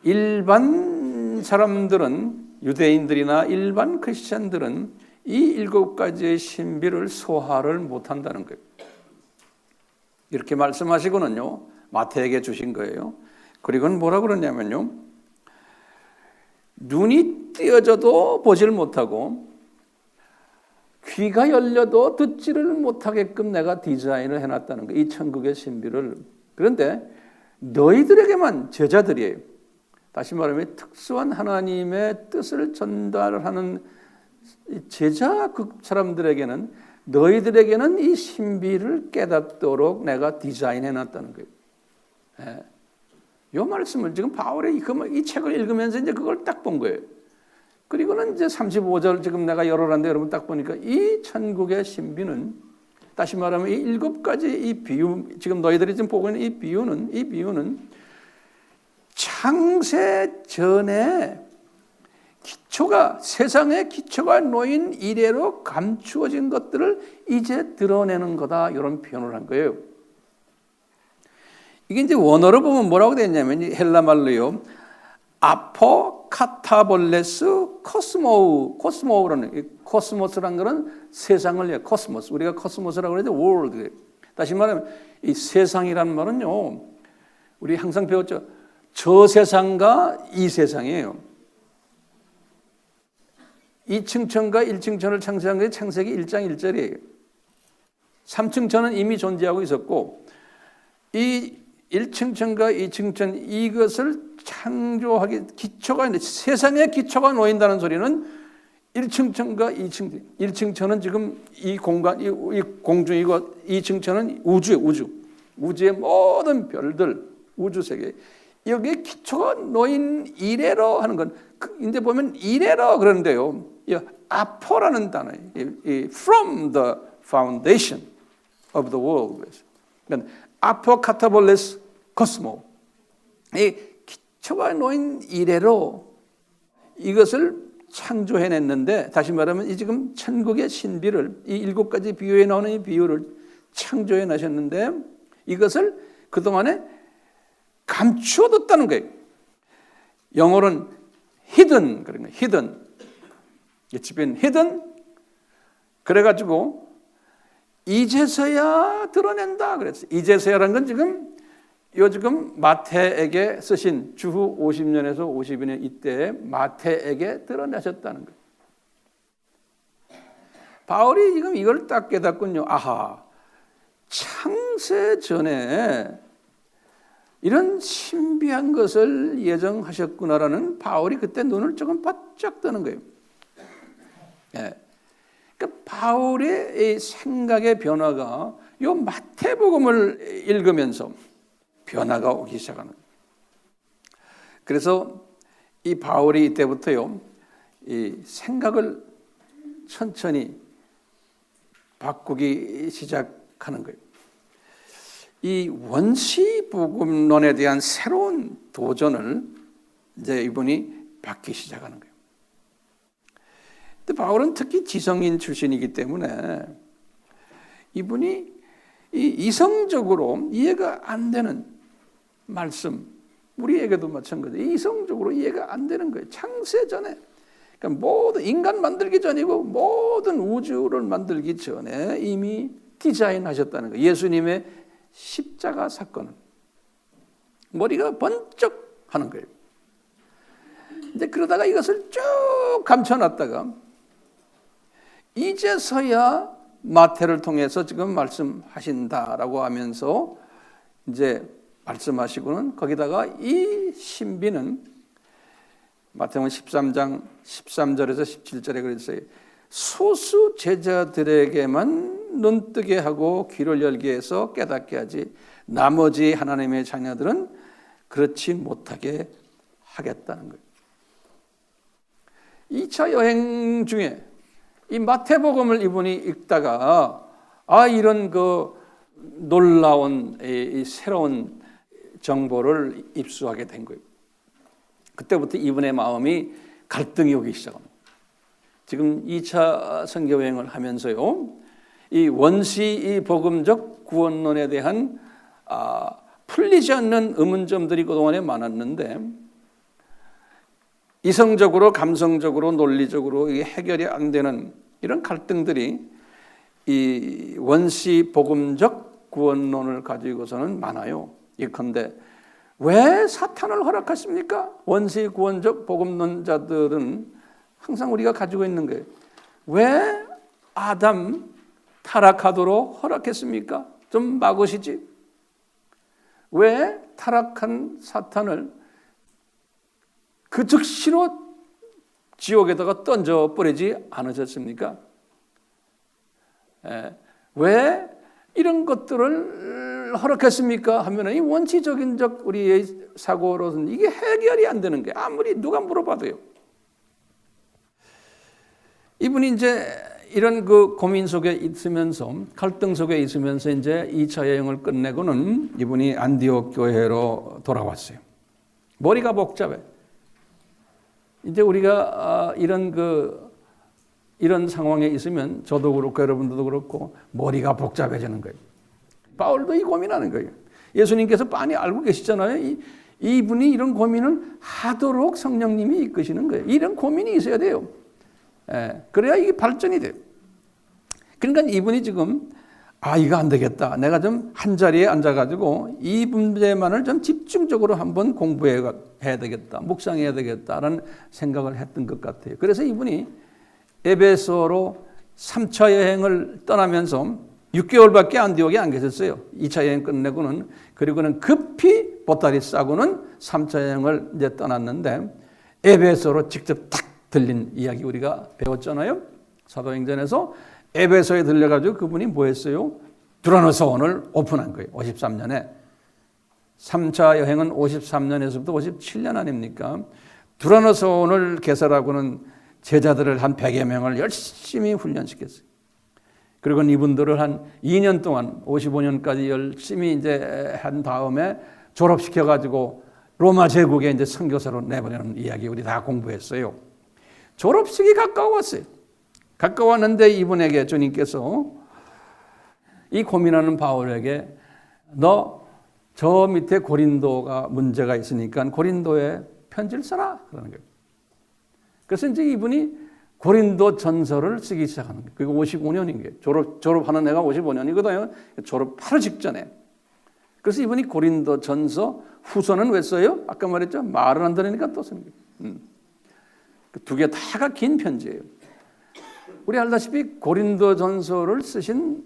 [SPEAKER 1] 일반 사람들은 유대인들이나 일반 크리스천들은 이 7가지의 신비를 소화를 못한다는 거예요. 이렇게 말씀하시고는요. 마태에게 주신 거예요. 그리고는 뭐라고 그러냐면요. 눈이 띄어져도 보질 못하고 귀가 열려도 듣지를 못하게끔 내가 디자인을 해놨다는 거예요. 이 천국의 신비를. 그런데 너희들에게만 제자들이에요. 다시 말하면 특수한 하나님의 뜻을 전달하는 제자 그 사람들에게는 너희들에게는 이 신비를 깨닫도록 내가 디자인해놨다는 거예요. 예. 이 말씀을 지금 바울의 이 책을 읽으면서 이제 그걸 딱 본 거예요. 그리고는 이제 35절 지금 내가 열어놨는데 여러분 딱 보니까 이 천국의 신비는 다시 말하면 이 7가지 이 비유 지금 너희들이 지금 보고 있는 이 비유는 창세 전에 세상의 기초가 놓인 이래로 감추어진 것들을 이제 드러내는 거다. 이런 표현을 한 거예요. 이게 이제 원어로 보면 뭐라고 되어 있냐면 헬라 말로요. 아포카타볼레스 코스모우라는 코스모스라는 것은 세상을 위해 코스모스. 우리가 코스모스라고 그러죠. 월드. 다시 말하면 이 세상이라는 말은요. 우리 항상 배웠죠. 저 세상과 이 세상이에요. 2층 천과 1층 천을 창세한 게 창세기 1장 1절이에요. 3층 천은 이미 존재하고 있었고 이 1층 천과 2층 천 이것을 창조하기 기초가 있는데 세상에 기초가 놓인다는 소리는 1층 천과 2층 1층 천은 지금 이 공간 이 공중이고 2층 천은 우주의 모든 별들 우주 세계 여기에 기초가 놓인 이래로 하는 건 이제 보면 이래로 그러는데요. 이 아포라는 단어, from the foundation of the world. 그러니까 아포카타볼레스 코스모. 이 기초가 놓인 이래로 이것을 창조해냈는데 다시 말하면 이 지금 천국의 신비를 이 7가지 비유에 나오는 이 비유를 창조해내셨는데 이것을 그동안에 감추어뒀다는 거예요. 영어로는 hidden, 그런 거예요. hidden. It's been hidden. 그래가지고 이제서야 드러낸다 그랬어요. 이제서야라는 건 지금 마태에게 쓰신 주후 50년에서 52년 이때에 마태에게 드러내셨다는 거예요. 바울이 지금 이걸 딱 깨닫군요. 아하, 창세 전에 이런 신비한 것을 예정하셨구나라는 바울이 그때 눈을 조금 바짝 뜨는 거예요. 예. 그러니까 바울의 이 생각의 변화가 이 마태복음을 읽으면서 변화가 오기 시작하는 거예요. 그래서 이 바울이 이때부터요, 이 생각을 천천히 바꾸기 시작하는 거예요. 이 원시복음론에 대한 새로운 도전을 이제 이분이 받기 시작하는 거예요. 근데 바울은 특히 지성인 출신이기 때문에 이분이 이 이성적으로 이해가 안 되는 말씀, 우리에게도 마찬가지예요. 이성적으로 이해가 안 되는 거예요. 창세 전에. 그러니까 모든 인간 만들기 전이고 모든 우주를 만들기 전에 이미 디자인하셨다는 거예요. 예수님의 십자가 사건은 머리가 번쩍 하는 거예요. 이제 그러다가 이것을 쭉 감춰놨다가 이제서야 마태를 통해서 지금 말씀하신다라고 하면서 이제 말씀하시고는 거기다가 이 신비는 마태복음 13장 13절에서 17절에 그랬어요. 소수 제자들에게만 눈뜨게 하고 귀를 열게 해서 깨닫게 하지 나머지 하나님의 자녀들은 그렇지 못하게 하겠다는 거예요. 2차 여행 중에 이 마태복음을 이분이 읽다가 이런 그 놀라운 이 새로운 정보를 입수하게 된 거예요. 그때부터 이분의 마음이 갈등이 오기 시작합니다. 지금 2차 선교여행을 하면서요, 이 원시 이 복음적 구원론에 대한 풀리지 않는 의문점들이 그동안에 많았는데, 이성적으로 감성적으로 논리적으로 이게 해결이 안 되는 이런 갈등들이 이 원시 복음적 구원론을 가지고서는 많아요. 예컨대 왜 사탄을 허락하십니까? 원시 구원적 복음론자들은 항상 우리가 가지고 있는 거예요. 왜 아담 타락하도록 허락했습니까? 좀 막으시지. 왜 타락한 사탄을 그 즉시로 지옥에다가 던져버리지 않으셨습니까? 왜 이런 것들을 허락했습니까? 하면 이 원시적인 우리의 사고로서는 이게 해결이 안 되는 거예요. 아무리 누가 물어봐도요. 이분이 이제 이런 그 고민 속에 있으면서, 갈등 속에 있으면서 이제 2차 여행을 끝내고는 이분이 안디옥 교회로 돌아왔어요. 머리가 복잡해. 이제 우리가 이런 상황에 있으면 저도 그렇고 여러분들도 그렇고 머리가 복잡해지는 거예요. 바울도 이 고민하는 거예요. 예수님께서 빤히 알고 계시잖아요. 이분이 이런 고민을 하도록 성령님이 이끄시는 거예요. 이런 고민이 있어야 돼요. 그래야 이게 발전이 돼요. 그러니까 이분이 지금 이거 안 되겠다. 내가 좀 한 자리에 앉아가지고 이 문제만을 좀 집중적으로 한번 공부해야 되겠다. 묵상해야 되겠다라는 생각을 했던 것 같아요. 그래서 이분이 에베소로 3차 여행을 떠나면서 6개월밖에 안디옥에 안 계셨어요. 2차 여행 끝내고는. 그리고는 급히 보따리 싸고는 3차 여행을 이제 떠났는데 에베소로 직접 딱 들린 이야기 우리가 배웠잖아요. 사도행전에서 에베소에 들려가지고 그분이 뭐 했어요? 두라노서원을 오픈한 거예요. 53년에. 3차 여행은 53년에서부터 57년 아닙니까? 두라노서원을 개설하고는 제자들을 한 100여 명을 열심히 훈련시켰어요. 그리고 이분들을 한 2년 동안 55년까지 열심히 이제 한 다음에 졸업시켜가지고 로마 제국에 이제 선교사로 내보내는 이야기 우리 다 공부했어요. 졸업식이 가까웠어요. 가까웠는데 이분에게 주님께서 이 고민하는 바울에게 너 저 밑에 고린도가 문제가 있으니까 고린도에 편지를 써라 그러는 거예요. 그래서 이제 이분이 고린도 전서를 쓰기 시작하는 거예요. 그게 55년인 거예요. 졸업하는 애가 55년이거든요. 졸업 바로 직전에. 그래서 이분이 고린도 전서 후서는 왜 써요? 아까 말했죠. 말을 안 들으니까 또 쓰는 거예요. 두 개 다가 긴 편지예요. 우리 알다시피 고린도 전서를 쓰신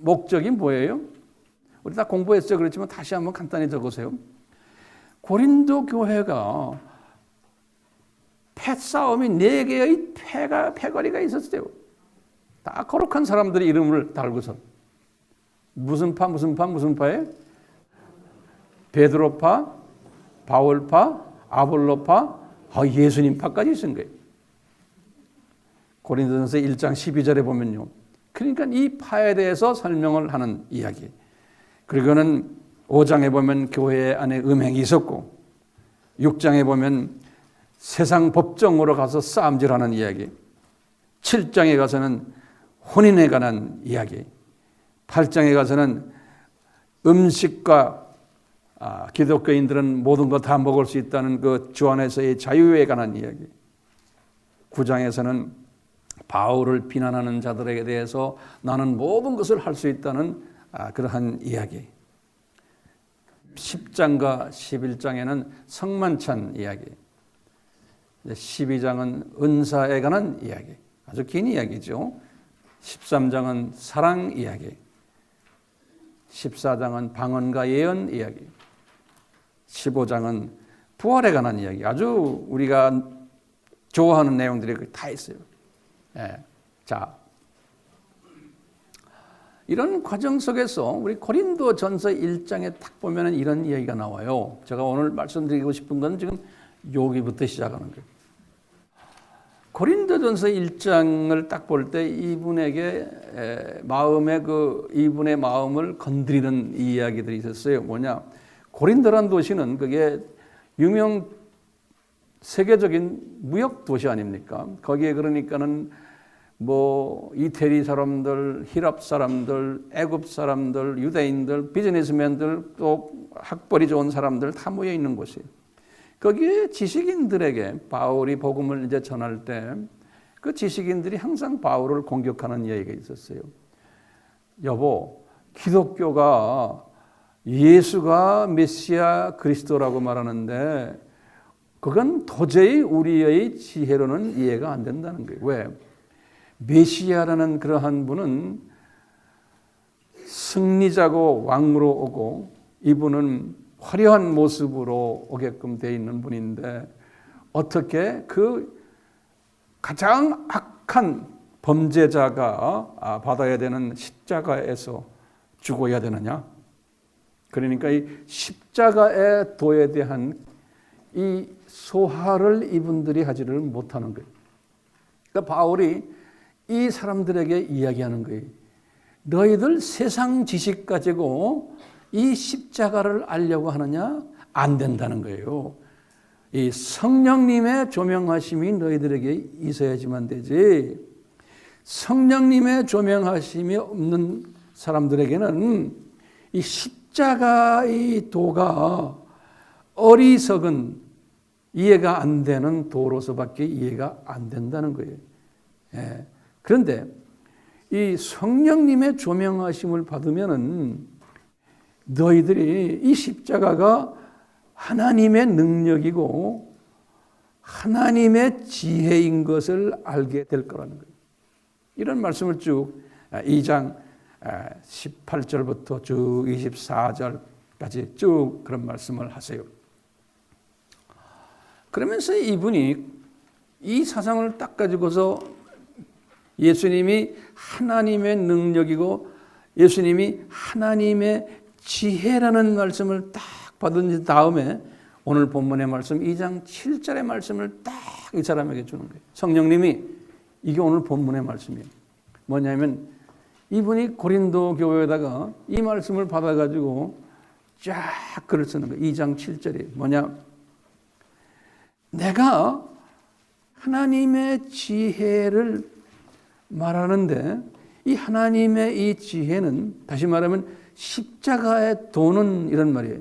[SPEAKER 1] 목적이 뭐예요? 우리 다 공부했죠. 그렇지만 다시 한번 간단히 적으세요. 고린도 교회가 패싸움이 4개의 패거리가 있었어요. 다 거룩한 사람들의 이름을 달고서. 무슨 파예요? 베드로파, 바울파, 아볼로파, 예수님파까지 있은 거예요. 고린도전서 1장 12절에 보면요. 그러니까 이 파에 대해서 설명을 하는 이야기. 그리고는 5장에 보면 교회 안에 음행이 있었고 6장에 보면 세상 법정으로 가서 싸움질하는 이야기. 7장에 가서는 혼인에 관한 이야기. 8장에 가서는 음식과 기독교인들은 모든 거 다 먹을 수 있다는 그 주 안에서의 자유에 관한 이야기. 9장에서는 바울을 비난하는 자들에게 대해서 나는 모든 것을 할 수 있다는 그러한 이야기. 10장과 11장에는 성만찬 이야기. 12장은 은사에 관한 이야기. 아주 긴 이야기죠. 13장은 사랑 이야기. 14장은 방언과 예언 이야기. 15장은 부활에 관한 이야기. 아주 우리가 좋아하는 내용들이 다 있어요. 자, 이런 과정 속에서 우리 고린도전서 1장에 딱 보면은 이런 이야기가 나와요. 제가 오늘 말씀드리고 싶은 건 지금 여기부터 시작하는 거예요. 고린도전서 1장을 딱 볼 때 이분에게 이분의 마음을 건드리는 이야기들이 있었어요. 뭐냐? 고린도란 도시는 그게 유명 세계적인 무역 도시 아닙니까? 거기에 그러니까는 뭐 이태리 사람들, 히랍 사람들, 애굽 사람들, 유대인들, 비즈니스맨들, 또 학벌이 좋은 사람들 다 모여 있는 곳이에요. 거기에 지식인들에게 바울이 복음을 이제 전할 때 그 지식인들이 항상 바울을 공격하는 이야기가 있었어요. 여보, 기독교가 예수가 메시아 그리스도라고 말하는데 그건 도저히 우리의 지혜로는 이해가 안 된다는 거예요. 왜? 메시아라는 그러한 분은 승리자고 왕으로 오고 이분은 화려한 모습으로 오게끔 되어 있는 분인데 어떻게 그 가장 악한 범죄자가 받아야 되는 십자가에서 죽어야 되느냐? 그러니까 이 십자가의 도에 대한 이 소화를 이분들이 하지를 못하는 거예요. 그러니까 바울이 이 사람들에게 이야기하는 거예요. 너희들 세상 지식 가지고 이 십자가를 알려고 하느냐? 안 된다는 거예요. 이 성령님의 조명하심이 너희들에게 있어야지만 되지. 성령님의 조명하심이 없는 사람들에게는 이 십자가의 도가 어리석은 이해가 안 되는 도로서밖에 이해가 안 된다는 거예요. 예. 그런데 이 성령님의 조명하심을 받으면은 너희들이 이 십자가가 하나님의 능력이고 하나님의 지혜인 것을 알게 될 거라는 거예요. 이런 말씀을 쭉 2장 18절부터 쭉 24절까지 쭉 그런 말씀을 하세요. 그러면서 이분이 이 사상을 딱 가지고서 예수님이 하나님의 능력이고 예수님이 하나님의 지혜라는 말씀을 딱 받은 다음에 오늘 본문의 말씀 2장 7절의 말씀을 딱 이 사람에게 주는 거예요. 성령님이 이게 오늘 본문의 말씀이에요. 뭐냐면 이분이 고린도 교회에다가 이 말씀을 받아가지고 쫙 글을 쓰는 거예요. 2장 7절이 뭐냐? 내가 하나님의 지혜를 말하는데 이 하나님의 이 지혜는 다시 말하면 십자가의 도는 이런 말이에요.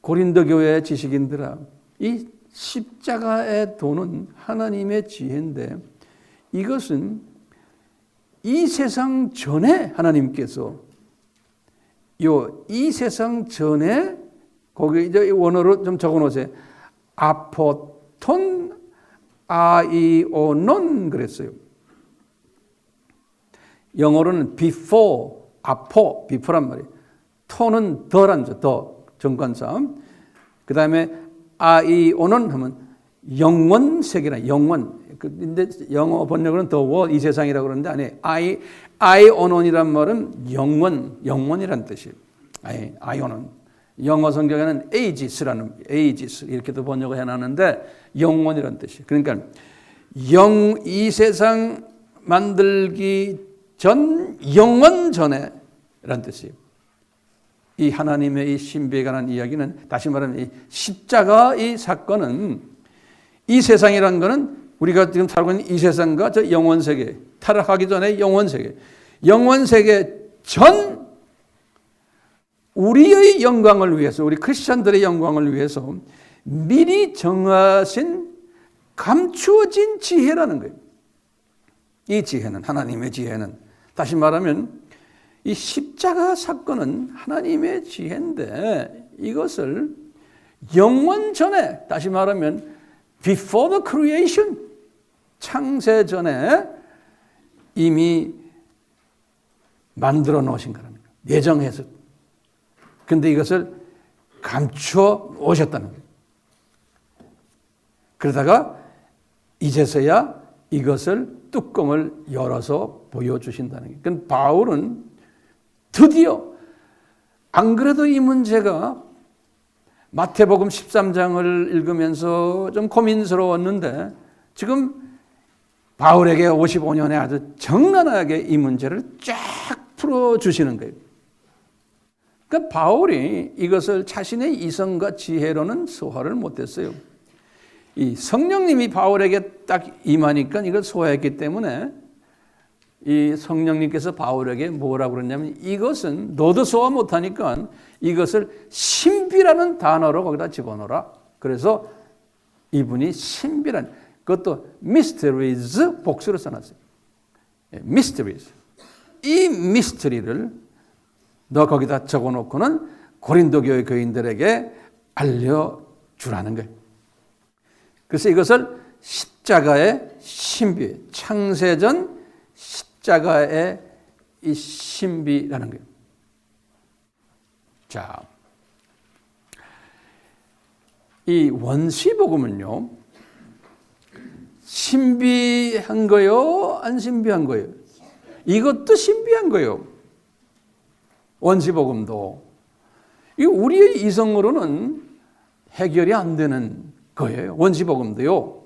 [SPEAKER 1] 고린도 교회의 지식인들아, 이 십자가의 도는 하나님의 지혜인데 이것은 이 세상 전에 하나님께서 이 세상 전에 거기 이제 원어로 좀 적어놓으세요. 아포톤 아이오논 그랬어요. 영어로는 before, before란 말이에요. 토는 더란 더 정관사. 그 다음에 아이오는 하면 영원 세계라 영원. 근데 영어 번역으로는 the world 이 세상이라고 그러는데 아니 아이오논이란 말은 영원이란 뜻이에요. 아이오논. 영어 성경에는 ages 이렇게도 번역을 해놨는데 영원이란 뜻이에요. 그러니까 이 세상 만들기 전 영원 전에라는 뜻이에요. 이 하나님의 이 신비에 관한 이야기는 다시 말하면 이 십자가 이 사건은 이 세상이라는 것은 우리가 지금 살고 있는 이 세상과 저 영원 세계 타락하기 전에 영원 세계 전 우리의 영광을 위해서 우리 크리스천들의 영광을 위해서 미리 정하신 감추어진 지혜라는 거예요. 이 지혜는 하나님의 지혜는 다시 말하면 이 십자가 사건은 하나님의 지혜인데 이것을 영원 전에 다시 말하면 before the creation 창세 전에 이미 만들어 놓으신 거라는 거예요. 예정해서. 근데 이것을 감추어 오셨다는 거예요. 그러다가 이제서야 이것을 뚜껑을 열어서 보여주신다는 거예요. 그러니까 바울은 드디어 안 그래도 이 문제가 마태복음 13장을 읽으면서 좀 고민스러웠는데 지금 바울에게 55년에 아주 정난하게 이 문제를 쫙 풀어주시는 거예요. 그러니까 바울이 이것을 자신의 이성과 지혜로는 소화를 못했어요. 이 성령님이 바울에게 딱 임하니까 이걸 소화했기 때문에 이 성령님께서 바울에게 뭐라고 그러냐면 이것은 너도 소화 못하니까 이것을 신비라는 단어로 거기다 집어넣어라. 그래서 이분이 신비란, 그것도 mysteries 복수로 써놨어요. mysteries. 이 미스터리를 너 거기다 적어놓고는 고린도 교회 교인들에게 알려주라는 거예요. 그래서 이것을 십자가의 신비, 창세전 십자가의 이 신비라는 거예요. 자, 이 원시복음은요, 신비한 거요, 안 신비한 거예요? 이것도 신비한 거예요. 원시복음도. 이 우리의 이성으로는 해결이 안 되는 거예요. 원시복음도요.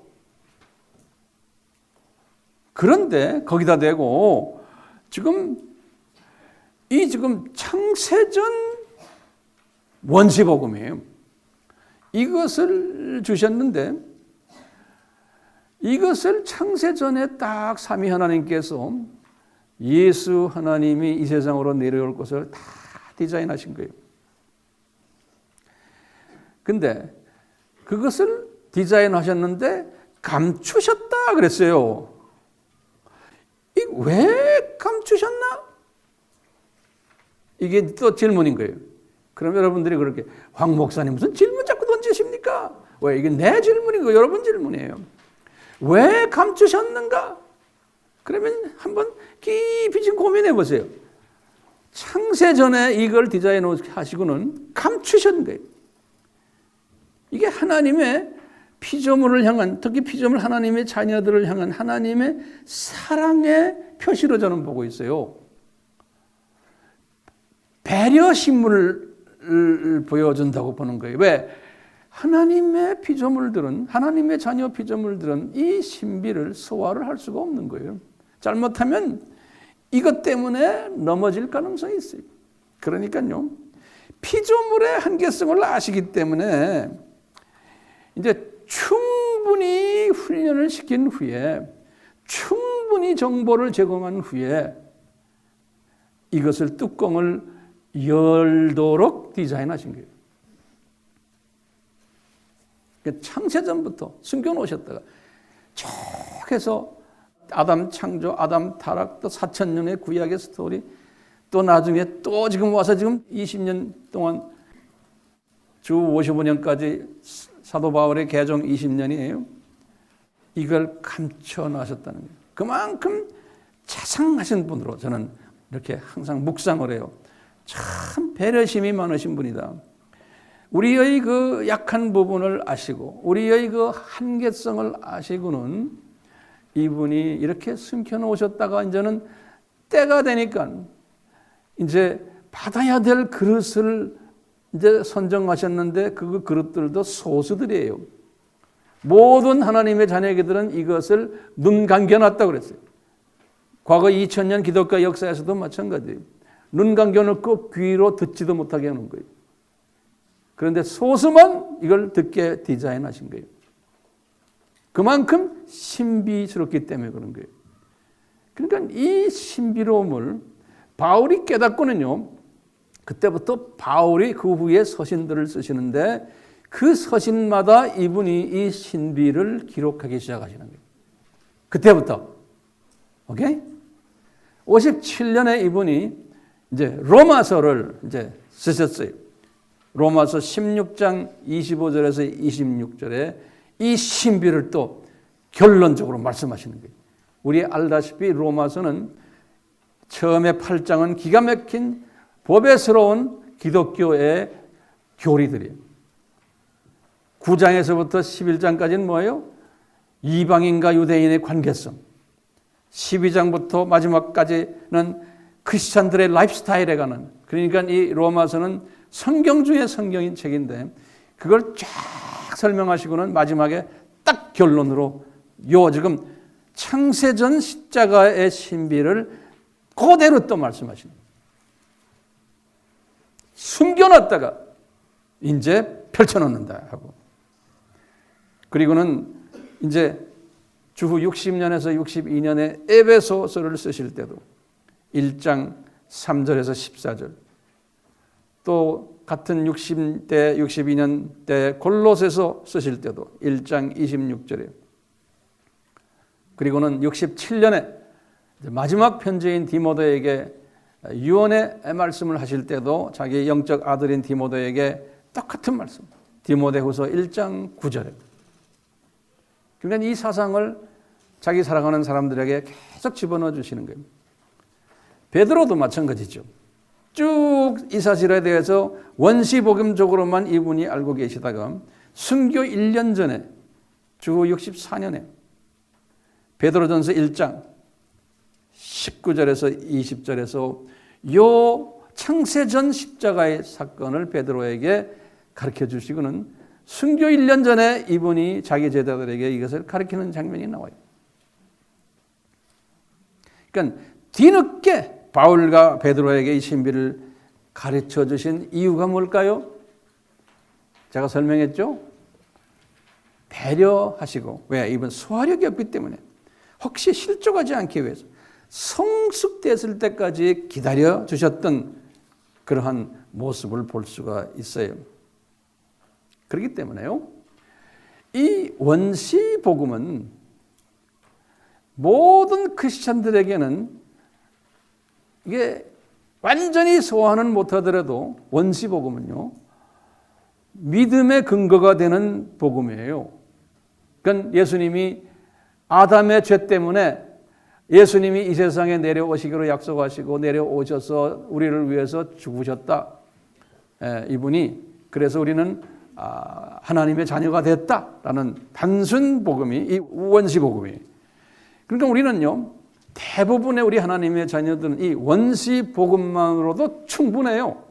[SPEAKER 1] 그런데 거기다 대고 지금 창세전 원시복음이에요. 이것을 주셨는데 이것을 창세전에 딱 삼위 하나님께서 예수 하나님이 이 세상으로 내려올 것을 다 디자인하신 거예요. 근데 그것을 디자인하셨는데 감추셨다 그랬어요. 왜 감추셨나? 이게 또 질문인 거예요. 그럼 여러분들이 그렇게 황 목사님 무슨 질문 자꾸 던지십니까? 왜 이게 내 질문이고 여러분 질문이에요. 왜 감추셨는가? 그러면 한번 깊이 좀 고민해 보세요. 창세전에 이걸 디자인 하시고는 감추신 거예요. 이게 하나님의 피조물을 향한, 특히 피조물 하나님의 자녀들을 향한 하나님의 사랑의 표시로 저는 보고 있어요. 배려심을 보여준다고 보는 거예요. 왜? 하나님의 피조물들은, 하나님의 자녀 피조물들은 이 신비를 소화를 할 수가 없는 거예요. 잘못하면 이것 때문에 넘어질 가능성이 있어요. 그러니까요, 피조물의 한계성을 아시기 때문에 이제 충분히 훈련을 시킨 후에, 충분히 정보를 제공한 후에 이것을 뚜껑을 열도록 디자인하신 거예요. 창세전부터 숨겨놓으셨다가 쭉 해서 아담 창조, 아담 타락, 또 4,000년의 구약의 스토리, 또 나중에 또 지금 와서 지금 20년 동안 주 55년까지 사도 바울의 개종 20년이에요. 이걸 감춰놔셨다는 거예요. 그만큼 자상하신 분으로 저는 이렇게 항상 묵상을 해요. 참 배려심이 많으신 분이다. 우리의 그 약한 부분을 아시고 우리의 그 한계성을 아시고는 이분이 이렇게 숨겨놓으셨다가 이제는 때가 되니까 이제 받아야 될 그릇을 이제 선정하셨는데 그 그릇들도 소수들이에요. 모든 하나님의 자녀들은 이것을 눈 감겨놨다고 그랬어요. 과거 2000년 기독교 역사에서도 마찬가지예요. 눈 감겨놓고 귀로 듣지도 못하게 하는 거예요. 그런데 소수만 이걸 듣게 디자인하신 거예요. 그만큼 신비스럽기 때문에 그런 거예요. 그러니까 이 신비로움을 바울이 깨닫고는요, 그때부터 바울이 그 후에 서신들을 쓰시는데 그 서신마다 이분이 이 신비를 기록하기 시작하시는 거예요. 그때부터. 오케이? 57년에 이분이 이제 로마서를 이제 쓰셨어요. 로마서 16장 25절에서 26절에 이 신비를 또 결론적으로 말씀하시는 거예요. 우리 알다시피 로마서는 처음에 8장은 기가 막힌 보배스러운 기독교의 교리들이에요. 9장에서부터 11장까지는 뭐예요? 이방인과 유대인의 관계성. 12장부터 마지막까지는 크리스찬들의 라이프스타일에 관한, 그러니까 이 로마서는 성경 중에 성경인 책인데 그걸 쫙 설명하시고는 마지막에 딱 결론으로 요 지금 창세전 십자가의 신비를 그대로 또 말씀하십니다. 숨겨놨다가 이제 펼쳐놓는다 하고, 그리고는 이제 주후 60년에서 62년에 에베소서를 쓰실 때도 1장 3절에서 14절, 또 같은 60대 62년 때 골로새서 쓰실 때도 1장 26절에, 그리고는 67년에 마지막 편지인 디모데에게 유언의 말씀을 하실 때도 자기 영적 아들인 디모데에게 똑같은 말씀, 디모데후서 1장 9절에. 그러니까 이 사상을 자기 사랑하는 사람들에게 계속 집어넣어 주시는 거예요. 베드로도 마찬가지죠. 쭉 이 사실에 대해서 원시복음적으로만 이분이 알고 계시다가 순교 1년 전에 주후 64년에 베드로전서 1장 19절에서 20절에서 요 창세전 십자가의 사건을 베드로에게 가르쳐 주시고는 순교 1년 전에 이분이 자기 제자들에게 이것을 가르치는 장면이 나와요. 그러니까 뒤늦게 바울과 베드로에게 이 신비를 가르쳐 주신 이유가 뭘까요? 제가 설명했죠? 배려하시고, 왜? 이분 소화력이 없기 때문에 혹시 실족하지 않기 위해서 성숙됐을 때까지 기다려 주셨던 그러한 모습을 볼 수가 있어요. 그렇기 때문에요, 이 원시 복음은 모든 크리스천들에게는 이게 완전히 소화는 못하더라도 원시 복음은요, 믿음의 근거가 되는 복음이에요. 그러니까 예수님이 아담의 죄 때문에 예수님이 이 세상에 내려오시기로 약속하시고 내려오셔서 우리를 위해서 죽으셨다. 이분이 그래서 우리는 하나님의 자녀가 됐다라는 단순 복음이 이 원시 복음이에요. 그러니까 우리는요, 대부분의 우리 하나님의 자녀들은 이 원시 복음만으로도 충분해요.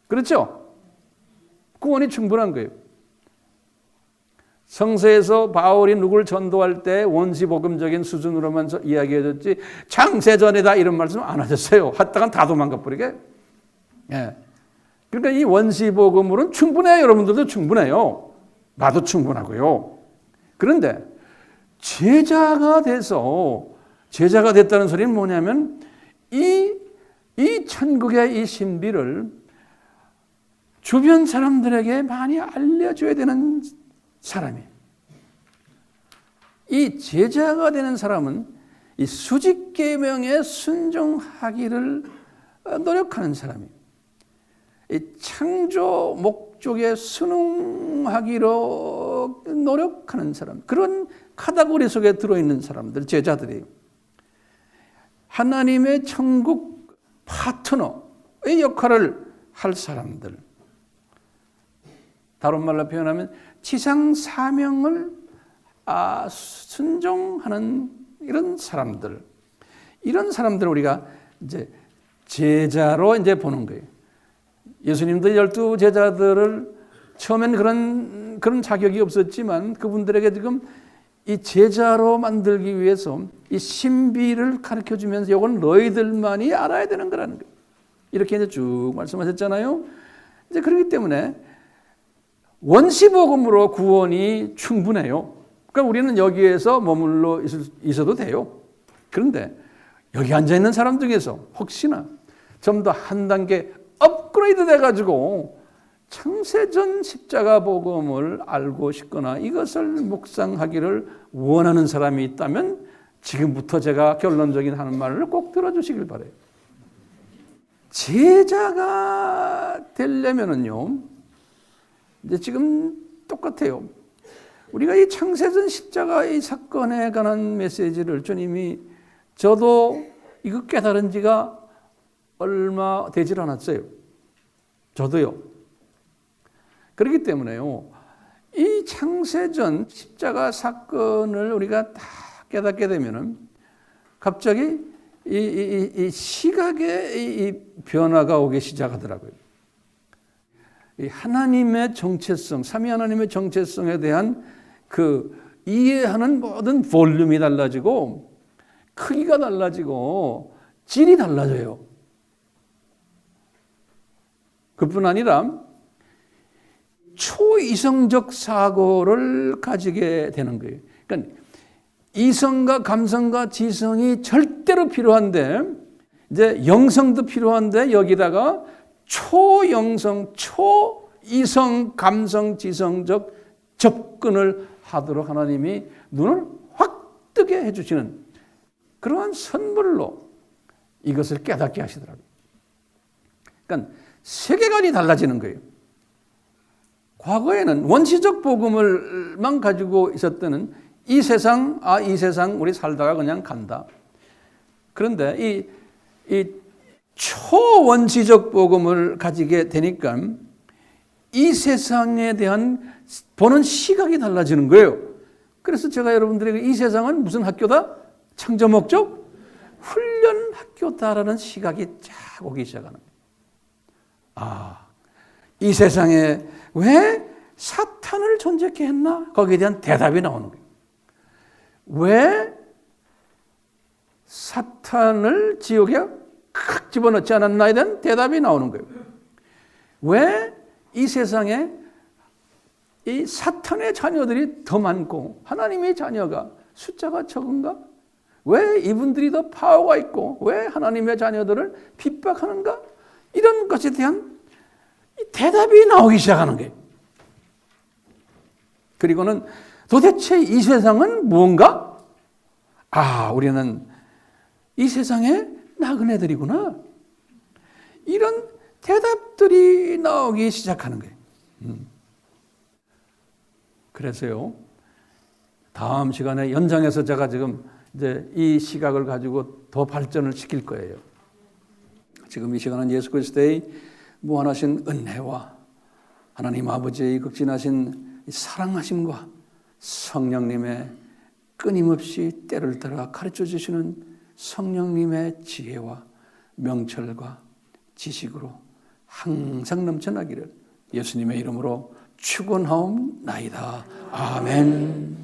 [SPEAKER 1] 그렇죠? 구원이 충분한 거예요. 성서에서 바울이 누굴 전도할 때 원시 복음적인 수준으로만 이야기해줬지 창세전이다 이런 말씀 안 하셨어요. 하다간 다 도망가 버리게. 예. 그러니까 이 원시 복음으로는 충분해요. 여러분들도 충분해요. 나도 충분하고요. 그런데 제자가 됐다는 소리는 뭐냐면 이 천국의 이 신비를 주변 사람들에게 많이 알려줘야 되는 사람이에요. 이 제자가 되는 사람은 이 수직계명에 순종하기를 노력하는 사람이에요. 이 창조 목적에 순응하기로 노력하는 사람, 그런 카테고리 속에 들어있는 사람들, 제자들이에요. 하나님의 천국 파트너의 역할을 할 사람들, 다른 말로 표현하면 지상 사명을 순종하는 이런 사람들을 우리가 이제 제자로 이제 보는 거예요. 예수님도 12 제자들을 처음엔 그런 자격이 없었지만 그분들에게 지금 이 제자로 만들기 위해서 이 신비를 가르쳐 주면서 이건 너희들만이 알아야 되는 거라는 거예요. 이렇게 이제 쭉 말씀하셨잖아요. 이제 그렇기 때문에 원시복음으로 구원이 충분해요. 그러니까 우리는 여기에서 머물러 있어도 돼요. 그런데 여기 앉아 있는 사람 중에서 혹시나 좀 더 한 단계 업그레이드 돼가지고 창세전 십자가 복음을 알고 싶거나 이것을 묵상하기를 원하는 사람이 있다면 지금부터 제가 결론적인 하는 말을 꼭 들어주시길 바라요. 제자가 되려면은요, 이제 지금 똑같아요. 우리가 이 창세전 십자가의 사건에 관한 메시지를 주님이 저도 이거 깨달은 지가 얼마 되질 않았어요. 저도요. 그렇기 때문에요, 이 창세전 십자가 사건을 우리가 다 깨닫게 되면은 갑자기 이 시각의 이 변화가 오기 시작하더라고요. 이 하나님의 정체성, 삼위 하나님의 정체성에 대한 그 이해하는 모든 볼륨이 달라지고 크기가 달라지고 질이 달라져요. 그뿐 아니라 초이성적 사고를 가지게 되는 거예요. 그러니까 이성과 감성과 지성이 절대로 필요한데, 이제 영성도 필요한데, 여기다가 초영성, 초이성, 감성, 지성적 접근을 하도록 하나님이 눈을 확 뜨게 해주시는 그러한 선물로 이것을 깨닫게 하시더라고요. 그러니까 세계관이 달라지는 거예요. 과거에는 원시적 복음을만 가지고 있었던 이 세상, 이 세상 우리 살다가 그냥 간다. 그런데 이 초원시적 복음을 가지게 되니까 이 세상에 대한 보는 시각이 달라지는 거예요. 그래서 제가 여러분들에게 이 세상은 무슨 학교다? 창조 목적? 훈련 학교다라는 시각이 쫙 오기 시작하는 거예요. 이 세상에 왜 사탄을 존재케 했나? 거기에 대한 대답이 나오는 거예요. 왜 사탄을 지옥에 칵 집어넣지 않았나에 대한 대답이 나오는 거예요. 왜 이 세상에 이 사탄의 자녀들이 더 많고 하나님의 자녀가 숫자가 적은가? 왜 이분들이 더 파워가 있고 왜 하나님의 자녀들을 핍박하는가? 이런 것에 대한 대답이 나오기 시작하는 거예요. 그리고는 도대체 이 세상은 무언가? 우리는 이 세상에 나그네들이구나. 이런 대답들이 나오기 시작하는 거예요. 그래서요, 다음 시간에 연장해서 제가 지금 이제 이 시각을 가지고 더 발전을 시킬 거예요. 지금 이 시간은 예수 그리스도의 무한하신 은혜와 하나님 아버지의 극진하신 사랑하심과 성령님의 끊임없이 때를 따라 가르쳐 주시는 성령님의 지혜와 명철과 지식으로 항상 넘쳐나기를 예수님의 이름으로 축원하옵나이다. 아멘.